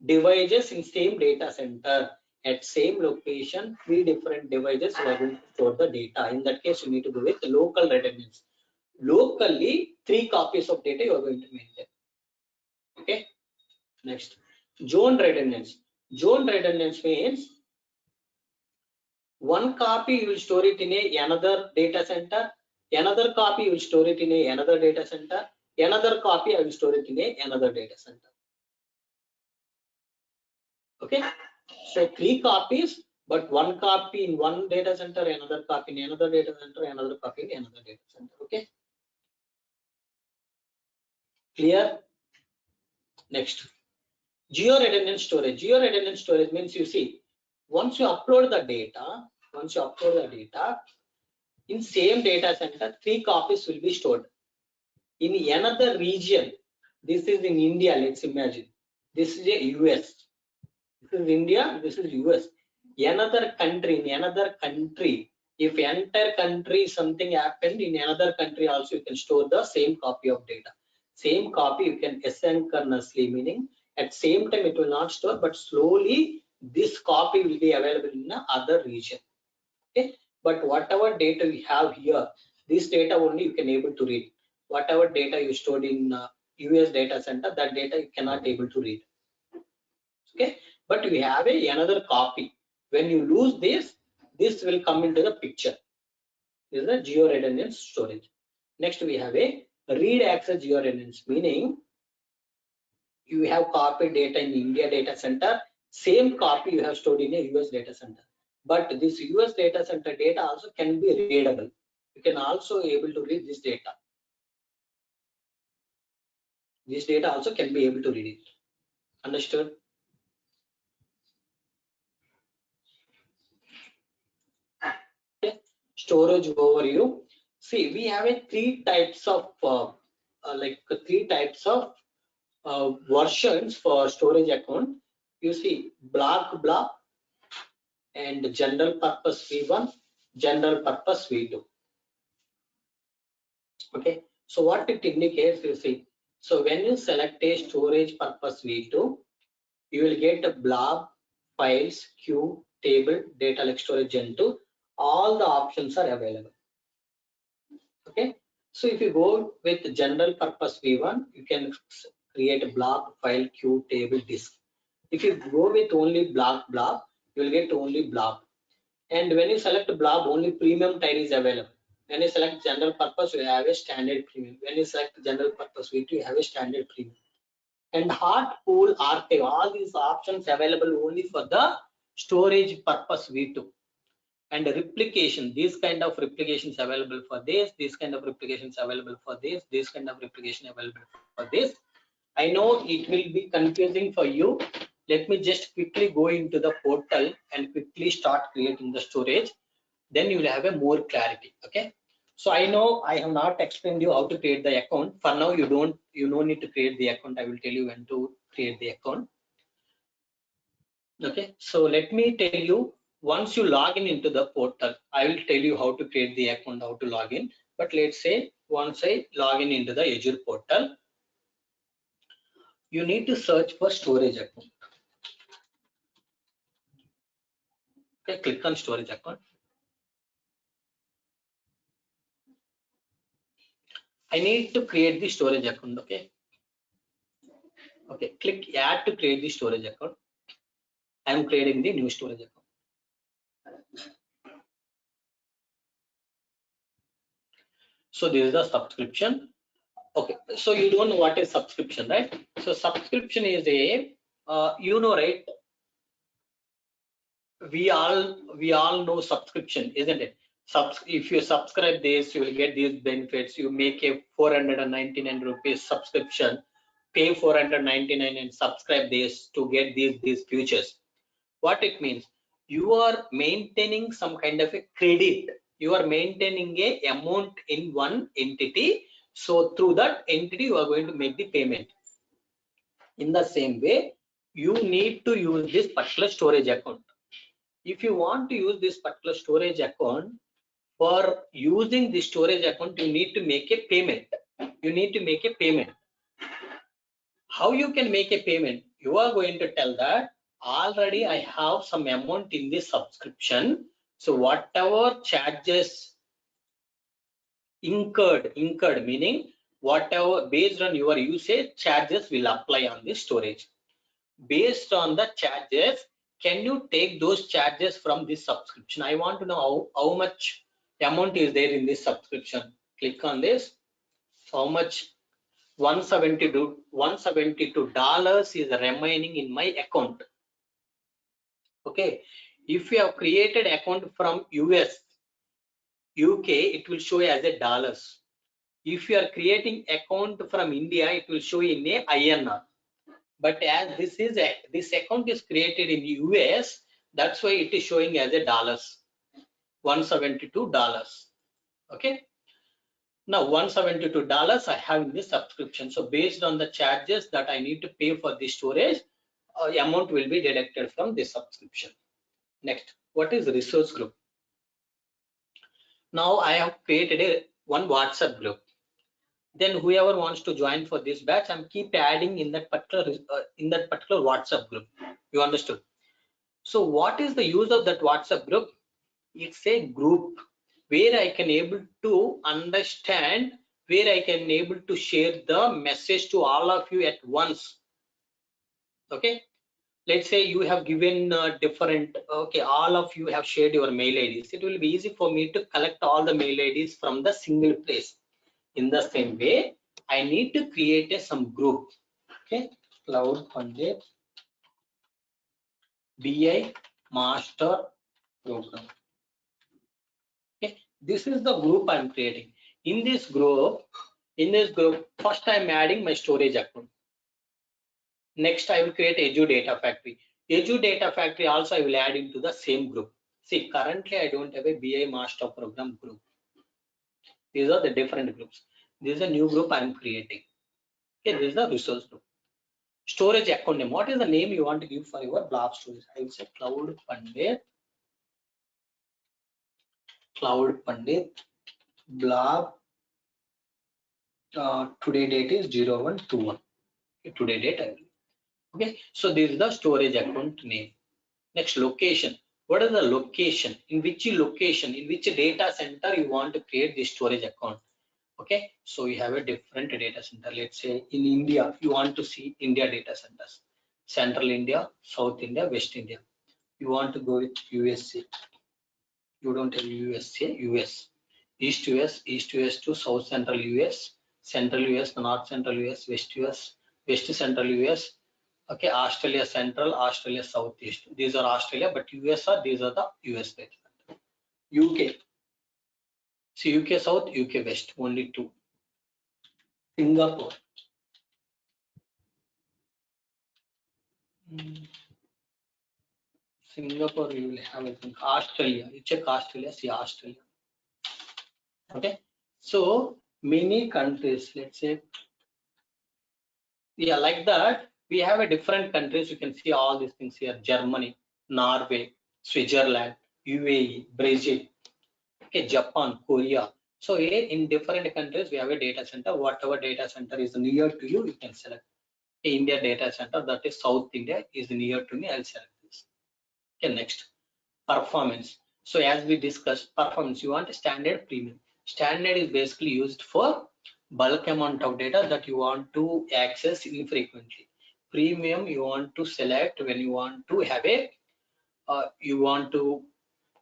devices in same data center at same location. 3 different devices you are going to store the data. In that case, you need to go with local redundancy. Locally, 3 copies of data you are going to maintain. Okay. Next, zone redundancy. Zone redundancy means one copy you will store it in another data center, another copy you will store it in another data center, another copy I will store it in another data center. Okay, so 3 copies, but 1 copy in one data center, another copy in another data center, another copy in another data center. Okay, clear? Next, geo redundant storage. Geo redundant storage means, you see, once you upload the data, in same data center, 3 copies will be stored. In another region, this is in India, let's imagine. This is a US. This is India, this is US. Another country, in another country, if entire country something happened, in another country also you can store the same copy of data. Same copy you can asynchronously, meaning at same time it will not store, but slowly this copy will be available in the other region. Okay, But whatever data we have here, this data only you can able to read. Whatever data you stored in US data center, that data you cannot able to read. Okay, but we have another copy. When you lose this will come into the picture. This is the geo-redundant storage. Next, we have a read access geo-redundance, meaning you have copied data in India data center, same copy you have stored in a US data center. But this US data center data also can be readable. You can also able to read this data. This data also can be able to read it. Understood? Okay. Storage overview. See, we have three types of versions for storage account. You see, block and general purpose V1, general purpose V2. Okay, so what it indicates, you see, so when you select a storage purpose V2, you will get a blob, files, queue, table, data like storage gen 2. All the options are available. Okay, so if you go with general purpose V1, you can create a blob, file, queue, table, disk. If you go with only blob, you will get only blob. And when you select blob, only premium tier is available. When you select general purpose, you have a standard premium. When you select general purpose V2, you have a standard premium. And hot, cool, archive, all these options available only for the storage purpose V2. And replication, these kind of replications available for this kind of replications available for this kind of replication available for this. I know it will be confusing for you. Let me just quickly go into the portal and quickly start creating the storage. Then you will have a more clarity. Okay. So I know I have not explained you how to create the account. For now, you no need to create the account. I will tell you when to create the account. Okay. So let me tell you, once you log in into the portal, I will tell you how to create the account, how to log in. But let's say once I log in into the Azure portal, you need to search for storage account. Okay, click on storage account. I need to create the storage account. Okay. Okay, click add to create the storage account. I am creating the new storage account. So this is the subscription. Okay, so you don't know what is subscription, right? So subscription is a right? We all know subscription, isn't it? If you subscribe this, you will get these benefits. You make a 499 rupees subscription, pay 499 and subscribe this to get these features. What it means, you are maintaining some kind of a credit. You are maintaining a amount in one entity. So through that entity, you are going to make the payment. In the same way, you need to use this particular storage account. If you want to use this particular storage account, for using the storage account, you need to make a payment. You need to make a payment. How you can make a payment? You are going to tell that already I have some amount in this subscription. So whatever charges incurred meaning whatever based on your usage, charges will apply on this storage. Based on the charges, can you take those charges from this subscription? I want to know how much amount is there in this subscription. Click on this. How much? $172 is remaining in my account. Okay, if you have created account from US, UK, it will show as a dollars. If you are creating account from India, it will show in a INR. But as this account is created in US, that's why it is showing as a dollars. $172. Okay. Now $172 I have in this subscription. So based on the charges that I need to pay for the storage, amount will be deducted from this subscription. Next, what is resource group? Now I have created one WhatsApp group. Then whoever wants to join for this batch, I'm keep adding in that particular WhatsApp group. You understood? So what is the use of that WhatsApp group? It's a group where I can able to understand, where I can able to share the message to all of you at once. Okay, let's say you have given different, okay, all of you have shared your mail IDs. It will be easy for me to collect all the mail IDs from the single place. In the same way, I need to create some group. Okay, Cloud Pandit BI Master Program. Okay, this is the group I'm creating. In this group, first I'm adding my storage account. Next, I will create Edu Data Factory. Edu Data Factory also I will add into the same group. See, currently I don't have a BI Master Program group. These are the different groups. This is a new group I'm creating. Okay, this is the resource group. Storage account name. What is the name you want to give for your blob storage? I will say Cloud Pandit blob. Today date is 0121. Today date I will. Okay, so this is the storage account name. Next, location. What is the location? In which location, in which data center you want to create the storage account? Okay, so you have a different data center. Let's say in India, you want to see India data centers. Central India, South India, West India. You want to go with USA. You don't have USA, US. East US to South Central US, Central US, North Central US, West US, West Central US. Okay, Australia Central, Australia Southeast. These are Australia, but US are, these are the US data center. UK. See, UK South, UK West, only two. Singapore. Singapore, you will have, I think, Australia. You check Australia, see Australia. Okay, so many countries, let's say, yeah, like that. We have a different countries. You can see all these things here: Germany, Norway, Switzerland, UAE, Brazil, okay, Japan, Korea. So here in different countries, we have a data center. Whatever data center is near to you, you can select. India data center, that is South India, is near to me. I'll select this. Okay, next, performance. So as we discussed, performance, you want a standard, premium. Standard is basically used for bulk amount of data that you want to access infrequently. Premium, you want to select when you want to have a, you want to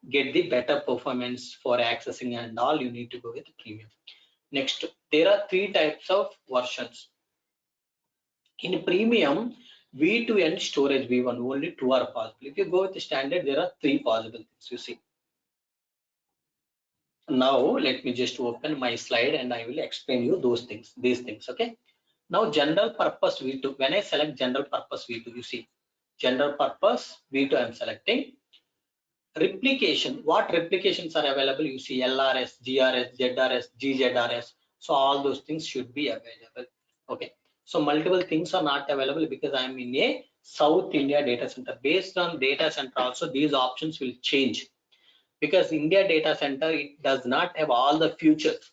get the better performance for accessing and all, you need to go with premium. Next, there are three types of versions. In premium, V2 and storage V1, only two are possible. If you go with the standard, there are three possible things, you see. Now let me just open my slide and I will explain you those things, these things. Okay, now general purpose V2, when I select general purpose V2, you see general purpose V2 I'm selecting. Replication, what replications are available? You see LRS, GRS, ZRS, GZRS. So all those things should be available. Okay, so multiple things are not available because I'm in a South India data center. Based on data center also, these options will change, because India data center, it does not have all the features.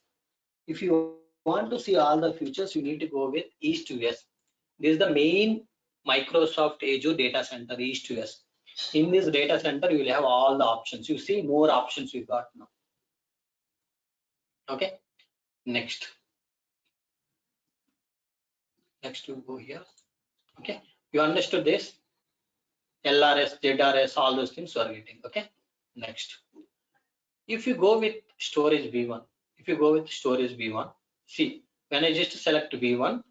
If you want to see all the features, you need to go with East to West. This is the main Microsoft Azure data center, East to West. In this data center, you will have all the options. You see more options we got now. Okay, next you go here. Okay, you understood this? LRS, ZRS, all those things you are getting. Okay, next, if you go with storage V1, see, when I just select V1,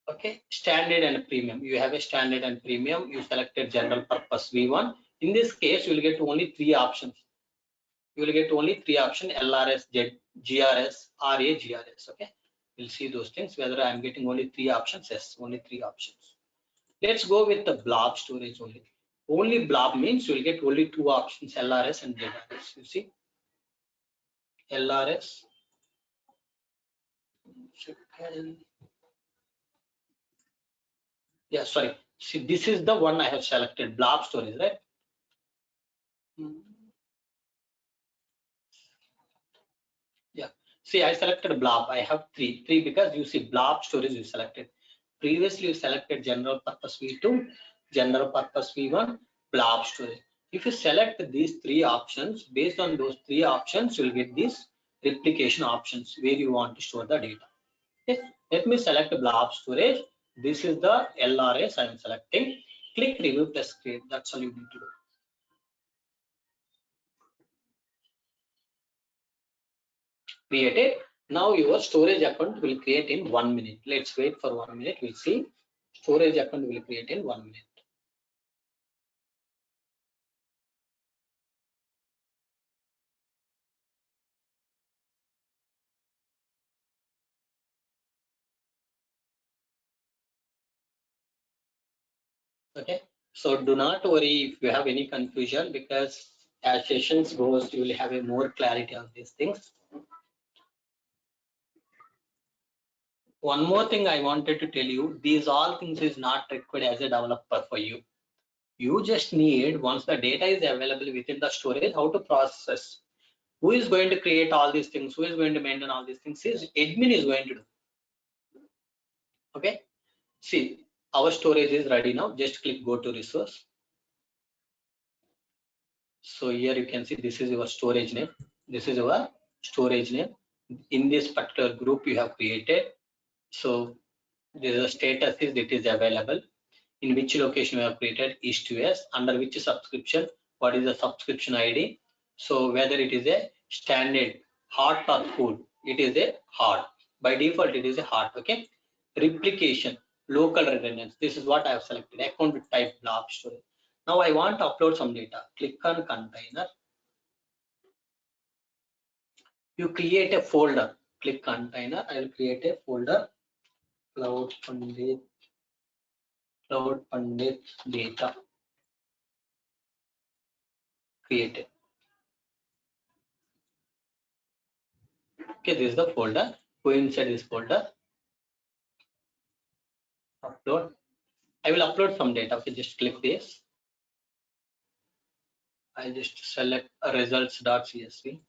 okay, standard and premium, you have a standard and premium, you selected general purpose V1. In this case, you will get only three options. LRS, GRS, RA, GRS. Okay, we'll see those things, whether I'm getting only three options. Yes, only three options. Let's go with the blob storage only. Only blob means you will get only two options, LRS and ZRS. You see, LRS. Yeah, sorry. See, this is the one I have selected, blob storage, right? Yeah. See, I selected blob. I have three because you see blob storage you selected. Previously, you selected general purpose V2, general purpose V1, blob storage. If you select these 3 options, based on those 3 options, you'll get these replication options where you want to store the data. Okay. Let me select blob storage. This is the LRS I am selecting. Click review plus create. That's all you need to do. Create it. Now your storage account will create in 1 minute. Let's wait for 1 minute. We'll see. Storage account will create in 1 minute. Okay. So do not worry if you have any confusion, because as sessions goes, you will have a more clarity on these things. One more thing I wanted to tell you, these all things is not required as a developer for you. You just need, once the data is available within the storage, how to process. Who is going to create all these things? Who is going to maintain all these things? Is admin is going to do. Okay. See, our storage is ready now. Just click go to resource. So here you can see this is your storage name. This is your storage name. In this particular group you have created. So there is a status is it is available. In which location you have created, east to west, under which subscription, what is the subscription ID. So whether it is a standard hot or cool, it is a hard. By default it is a hard. Okay. Replication, local redundancy, this is what I have selected. Account type blob storage. Now I want to upload some data. Click on container. You create a folder. Click container. I will create a folder. Cloud Pandit data. Created. Okay, this is the folder. Go inside this folder. Upload. I will upload some data. Okay, just click this. I just select results.csv.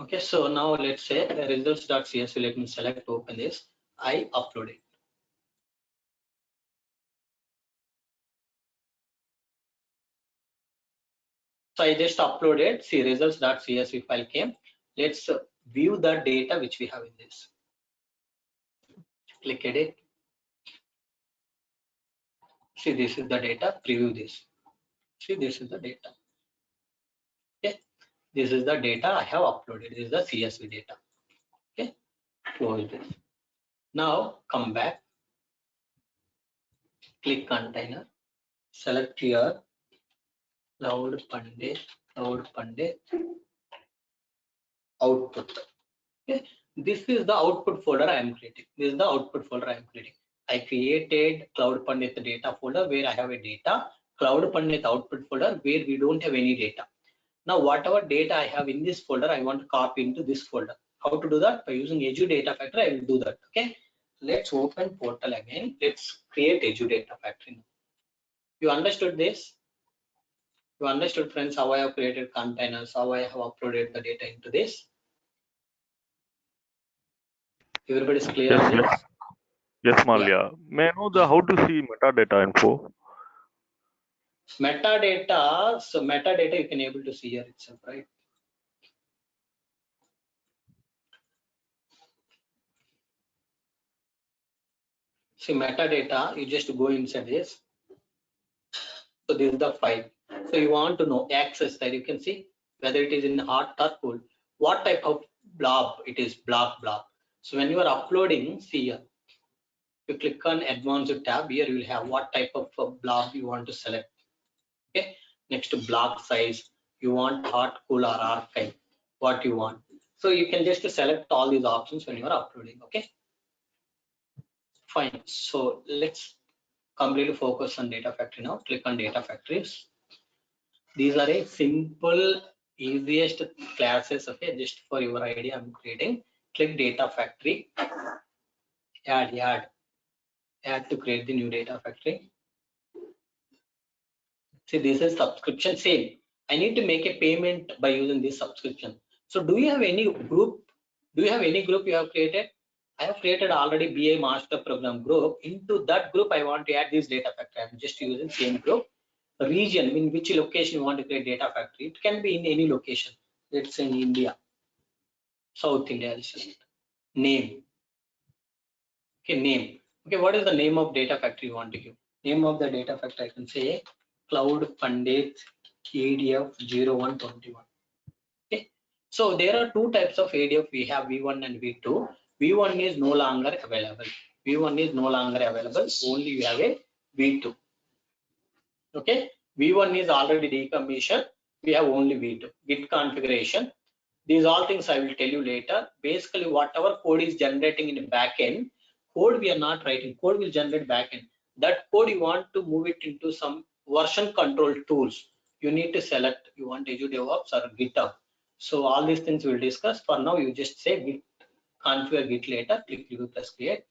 Okay, so now let's say results.csv. Let me select, open this. I upload it. So I just uploaded. See, results.csv file came. Let's view the data which we have in this. Click edit. See, this is the data. Preview this. See, this is the data. Okay, this is the data I have uploaded. This is the CSV data. Okay, close this. Now come back. Click container. Select here Cloud Pandit output. Okay, this is the output folder I am creating. This is the output folder I am creating. I created Cloud Pandit data folder where I have a data, Cloud Pandit output folder where we don't have any data. Now whatever data I have in this folder, I want to copy into this folder. How to do that? By using Edu Data Factory, I will do that. Okay, let's open portal again. Let's create Edu Data Factory. You understood this? You understood, friends, how I have created containers, how I have uploaded the data into this? Everybody's clear on this? Yes, Malia. May I know how to see metadata info? Metadata, so metadata you can able to see here itself, right? See, metadata, you just go inside this. So this is the file. So you want to know access that you can see whether it is in hot or cold, what type of blob it is, blob. So when you are uploading, see here, you click on advanced tab, here you will have what type of blob you want to select. Okay, next to block size, you want hot, cool, or archive, what you want. So you can just select all these options when you are uploading. Okay, fine. So let's completely focus on Data Factory now. Click on Data Factories. These are a simple, easiest classes. Okay, just for your idea, I'm creating. Click Data Factory. add to create the new data factory. See, this is subscription sale. I need to make a payment by using this subscription. So do you have any group? Do you have any group you have created? I have created already BI master program group. Into that group, I want to add this data factory. I'm just using same group. Region, in which location you want to create data factory. It can be in any location. It's in India, South India. Name. Okay, name. Okay, what is the name of data factory you want to give? Name of the data factory, I can say Cloud Pandit ADF 0121. Okay, so there are two types of ADF. We have V1 and V2. V1 is no longer available. V1 is no longer available. Only we have a V2. Okay, V1 is already decommissioned. We have only V2. Git configuration. These all things I will tell you later. Basically, whatever code is generating in the backend, code we are not writing. Code will generate backend. That code you want to move it into some version control tools. You need to select. You want Azure DevOps or GitHub. So all these things we'll discuss. For now, you just say git configure git later. Click press create.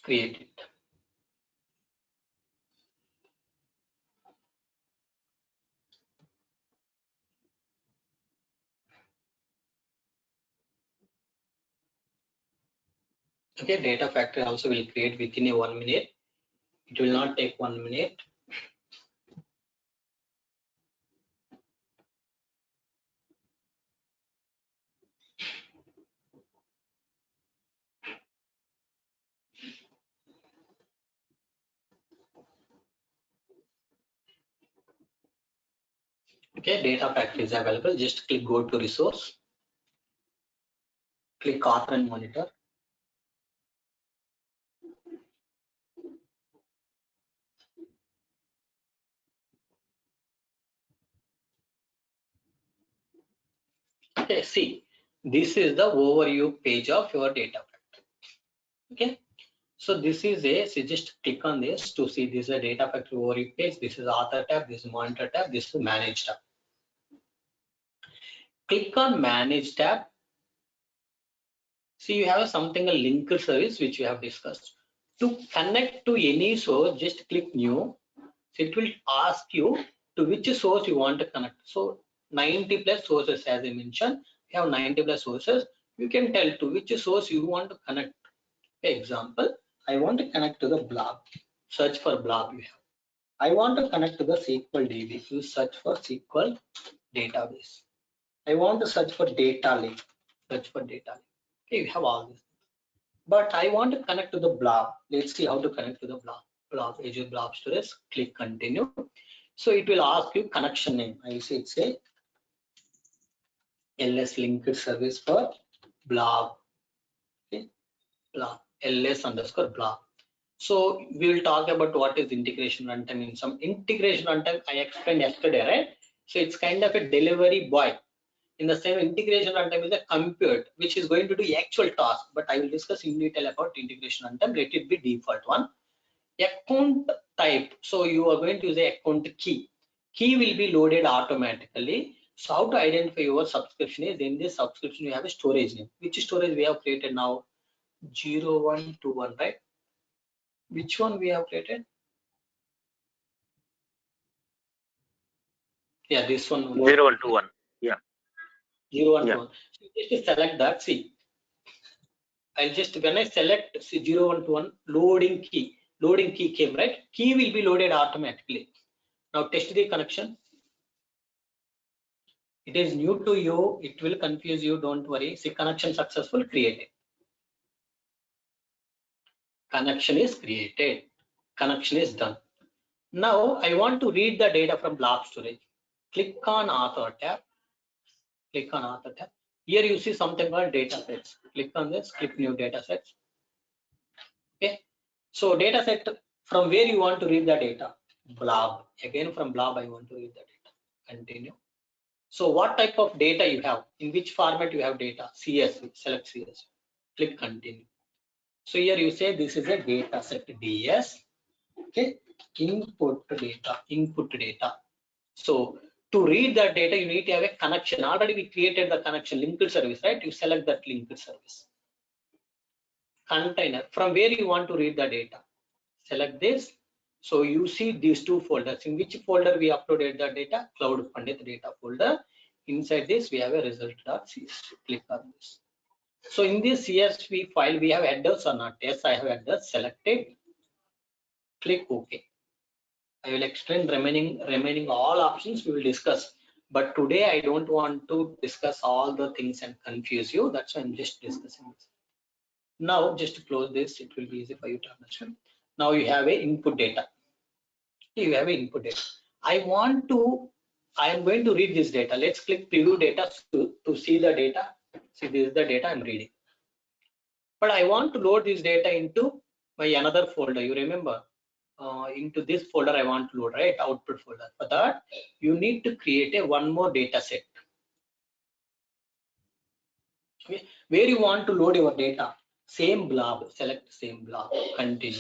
Create it. Okay, data factory also will create within a 1 minute. It will not take 1 minute. Okay, data factory is available. Just click go to resource. Click author and monitor. Okay, see, this is the overview page of your data factory. Okay, so this is a, so just click on this to see this is a data factory overview page. This is author tab, this is monitor tab, this is manage tab. Click on manage tab. See, you have something a linker service which we have discussed. To connect to any source, just click new. So it will ask you to which source you want to connect. So 90 plus sources, as I mentioned, we have 90 plus sources. You can tell to which source you want to connect. For example, I want to connect to the blob. Search for blob you have. I want to connect to the SQL DB. You search for SQL database. I want to search for data lake. Search for data lake. Okay, you have all this. But I want to connect to the blob. Let's see how to connect to the blob. Azure Blob Storage. Click continue. So it will ask you connection name. I say it's a LS linked service for blob. Okay, blob LS underscore blob. So we will talk about what is integration runtime. In some integration runtime, I explained yesterday, right? So it's kind of a delivery boy. In the same integration runtime is a compute, which is going to do actual task. But I will discuss in detail about integration runtime. Let it be default one. Account type. So you are going to use a account key. Key will be loaded automatically. So how to identify your subscription is in this subscription you have a storage name. Which storage we have created now? 0121, right? Which one we have created? Yeah, this one. 0121. Yeah. 0121. Yeah. So just select that. See, I'll just when I select 0121 loading key came, right? Key will be loaded automatically. Now test the connection. It is new to you. It will confuse you. Don't worry. See, connection successful created. Connection is created. Connection is done. Now I want to read the data from blob storage. Click on author tab. Click on author tab. Here you see something called data sets. Click on this. Click new data sets. Okay. So data set, from where you want to read the data? Blob. Again from blob I want to read the data. Continue. So what type of data you have? In which format you have data? CSV. Select CSV. Click continue. So here you say this is a data set DS. Okay. Input data. So To read that data, you need to have a connection. Already we created the connection, linked service, right? You select that linked service. Container, from where you want to read the data. Select this. So you see these two folders. In which folder we uploaded the data? Cloud Pandit data folder. Inside this, we have a result.csv. Click on this. So in this CSV file, we have headers or not? Yes, I have headers selected. Click OK. I will explain remaining all options we will discuss. But today I don't want to discuss all the things and confuse you. That's why I'm just discussing this. Now just to close this, it will be easy for you to understand. Now you have a input data. You have a input data. I am going to read this data. Let's click preview data to see the data. See, this is the data I'm reading. But I want to load this data into my another folder. You remember, into this folder I want to load, right? Output folder. For that, you need to create a one more data set. Okay. Where you want to load your data? Same blob. Select same blob. Continue.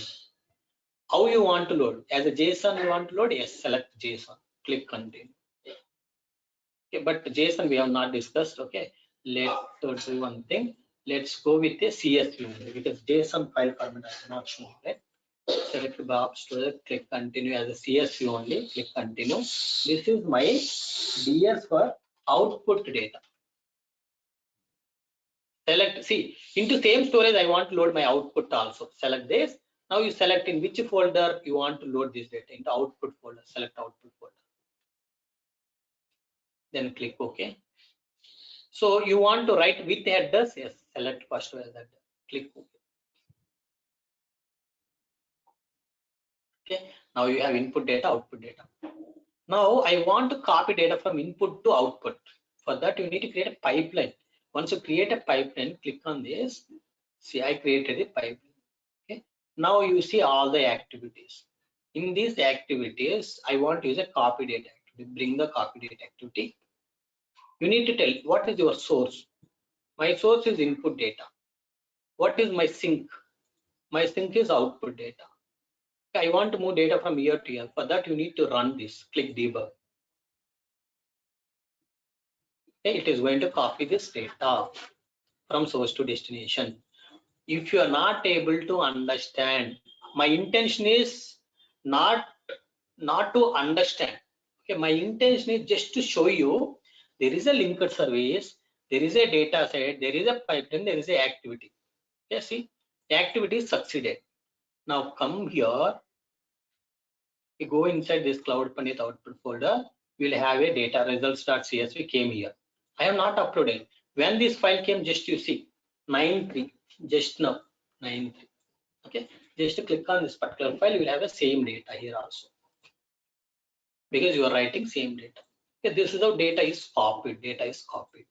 How you want to load? As a JSON you want to load? Yes, select JSON. Click continue. Okay, but JSON we have not discussed. Okay, let's do one thing. Let's go with a CSV only, because JSON file format is not shown, right? Select blob storage, click continue as a CSV only, click continue. This is my DS for output data. Select, see, into same storage I want to load my output also. Select this. Now you select in which folder you want to load this data, into output folder. Select output folder. Then click OK. So you want to write with headers? Yes, select first as that. Click OK. Okay, now you have input data, output data. Now I want to copy data from input to output. For that you need to create a pipeline. Once you create a pipeline, click on this. See, I created a pipeline. Okay, now you see all the activities. In these activities, I want to use a copy data activity. Bring the copy data activity. You need to tell what is your source. My source is input data. What is my sink? My sink is output data. I want to move data from here to here. For that, you need to run this. Click debug. Okay, it is going to copy this data from source to destination. If you are not able to understand, my intention is not to understand. Okay, my intention is just to show you there is a linked service, there is a data set, there is a pipeline, there is a activity. Okay, see, the activity is succeeded. Now come here. You go inside this Cloud Pandit output folder. We'll have a data results.csv came here. I have not uploaded. When this file came, just you see 9.3, just now 9.3. Okay, just to click on this particular file, you will have the same data here also, because you are writing same data. Okay, this is how data is copied. Data is copied.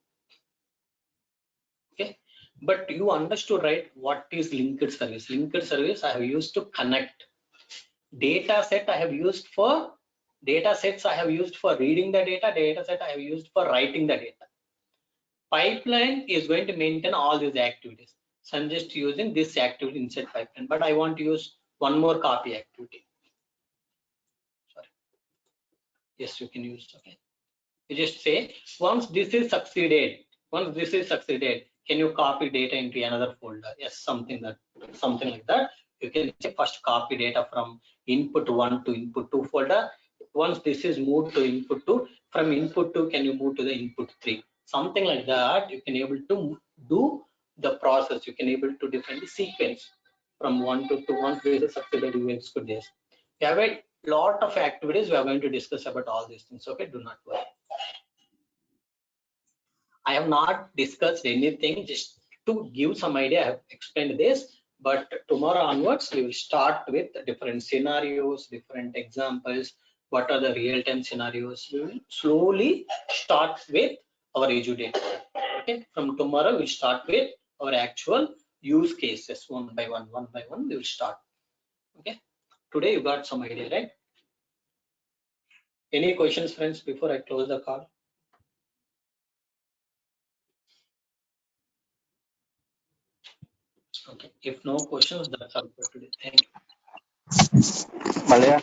Okay, but you understood, right? What is linked service? Linked service I have used to connect. Data set I have used for data sets I have used for reading the data set I have used for writing the data. Pipeline is going to maintain all these activities. So I'm just using this activity inside pipeline, but I want to use one more copy activity. Sorry. Yes, you can use. Okay. You just say once this is succeeded, can you copy data into another folder? Yes, something like that. You can say first copy data from input 1 to input 2 folder. Once this is moved to input 2, from input 2 can you move to the input 3? Something like that. You can able to do the process. You can able to define the sequence from 1 to 2. Once this is succeeded, you execute this. We have a lot of activities. We are going to discuss about all these things. Okay, do not worry. I have not discussed anything, just to give some idea. I have explained this, but tomorrow onwards we will start with different scenarios, different examples. What are the real-time scenarios? We will slowly start with our edu data. Okay, from tomorrow we start with our actual use cases one by one. We will start. Okay, today you got some idea, right? Any questions, friends, before I close the call? Okay, if no questions, that's all for today. Thank you. Malaya.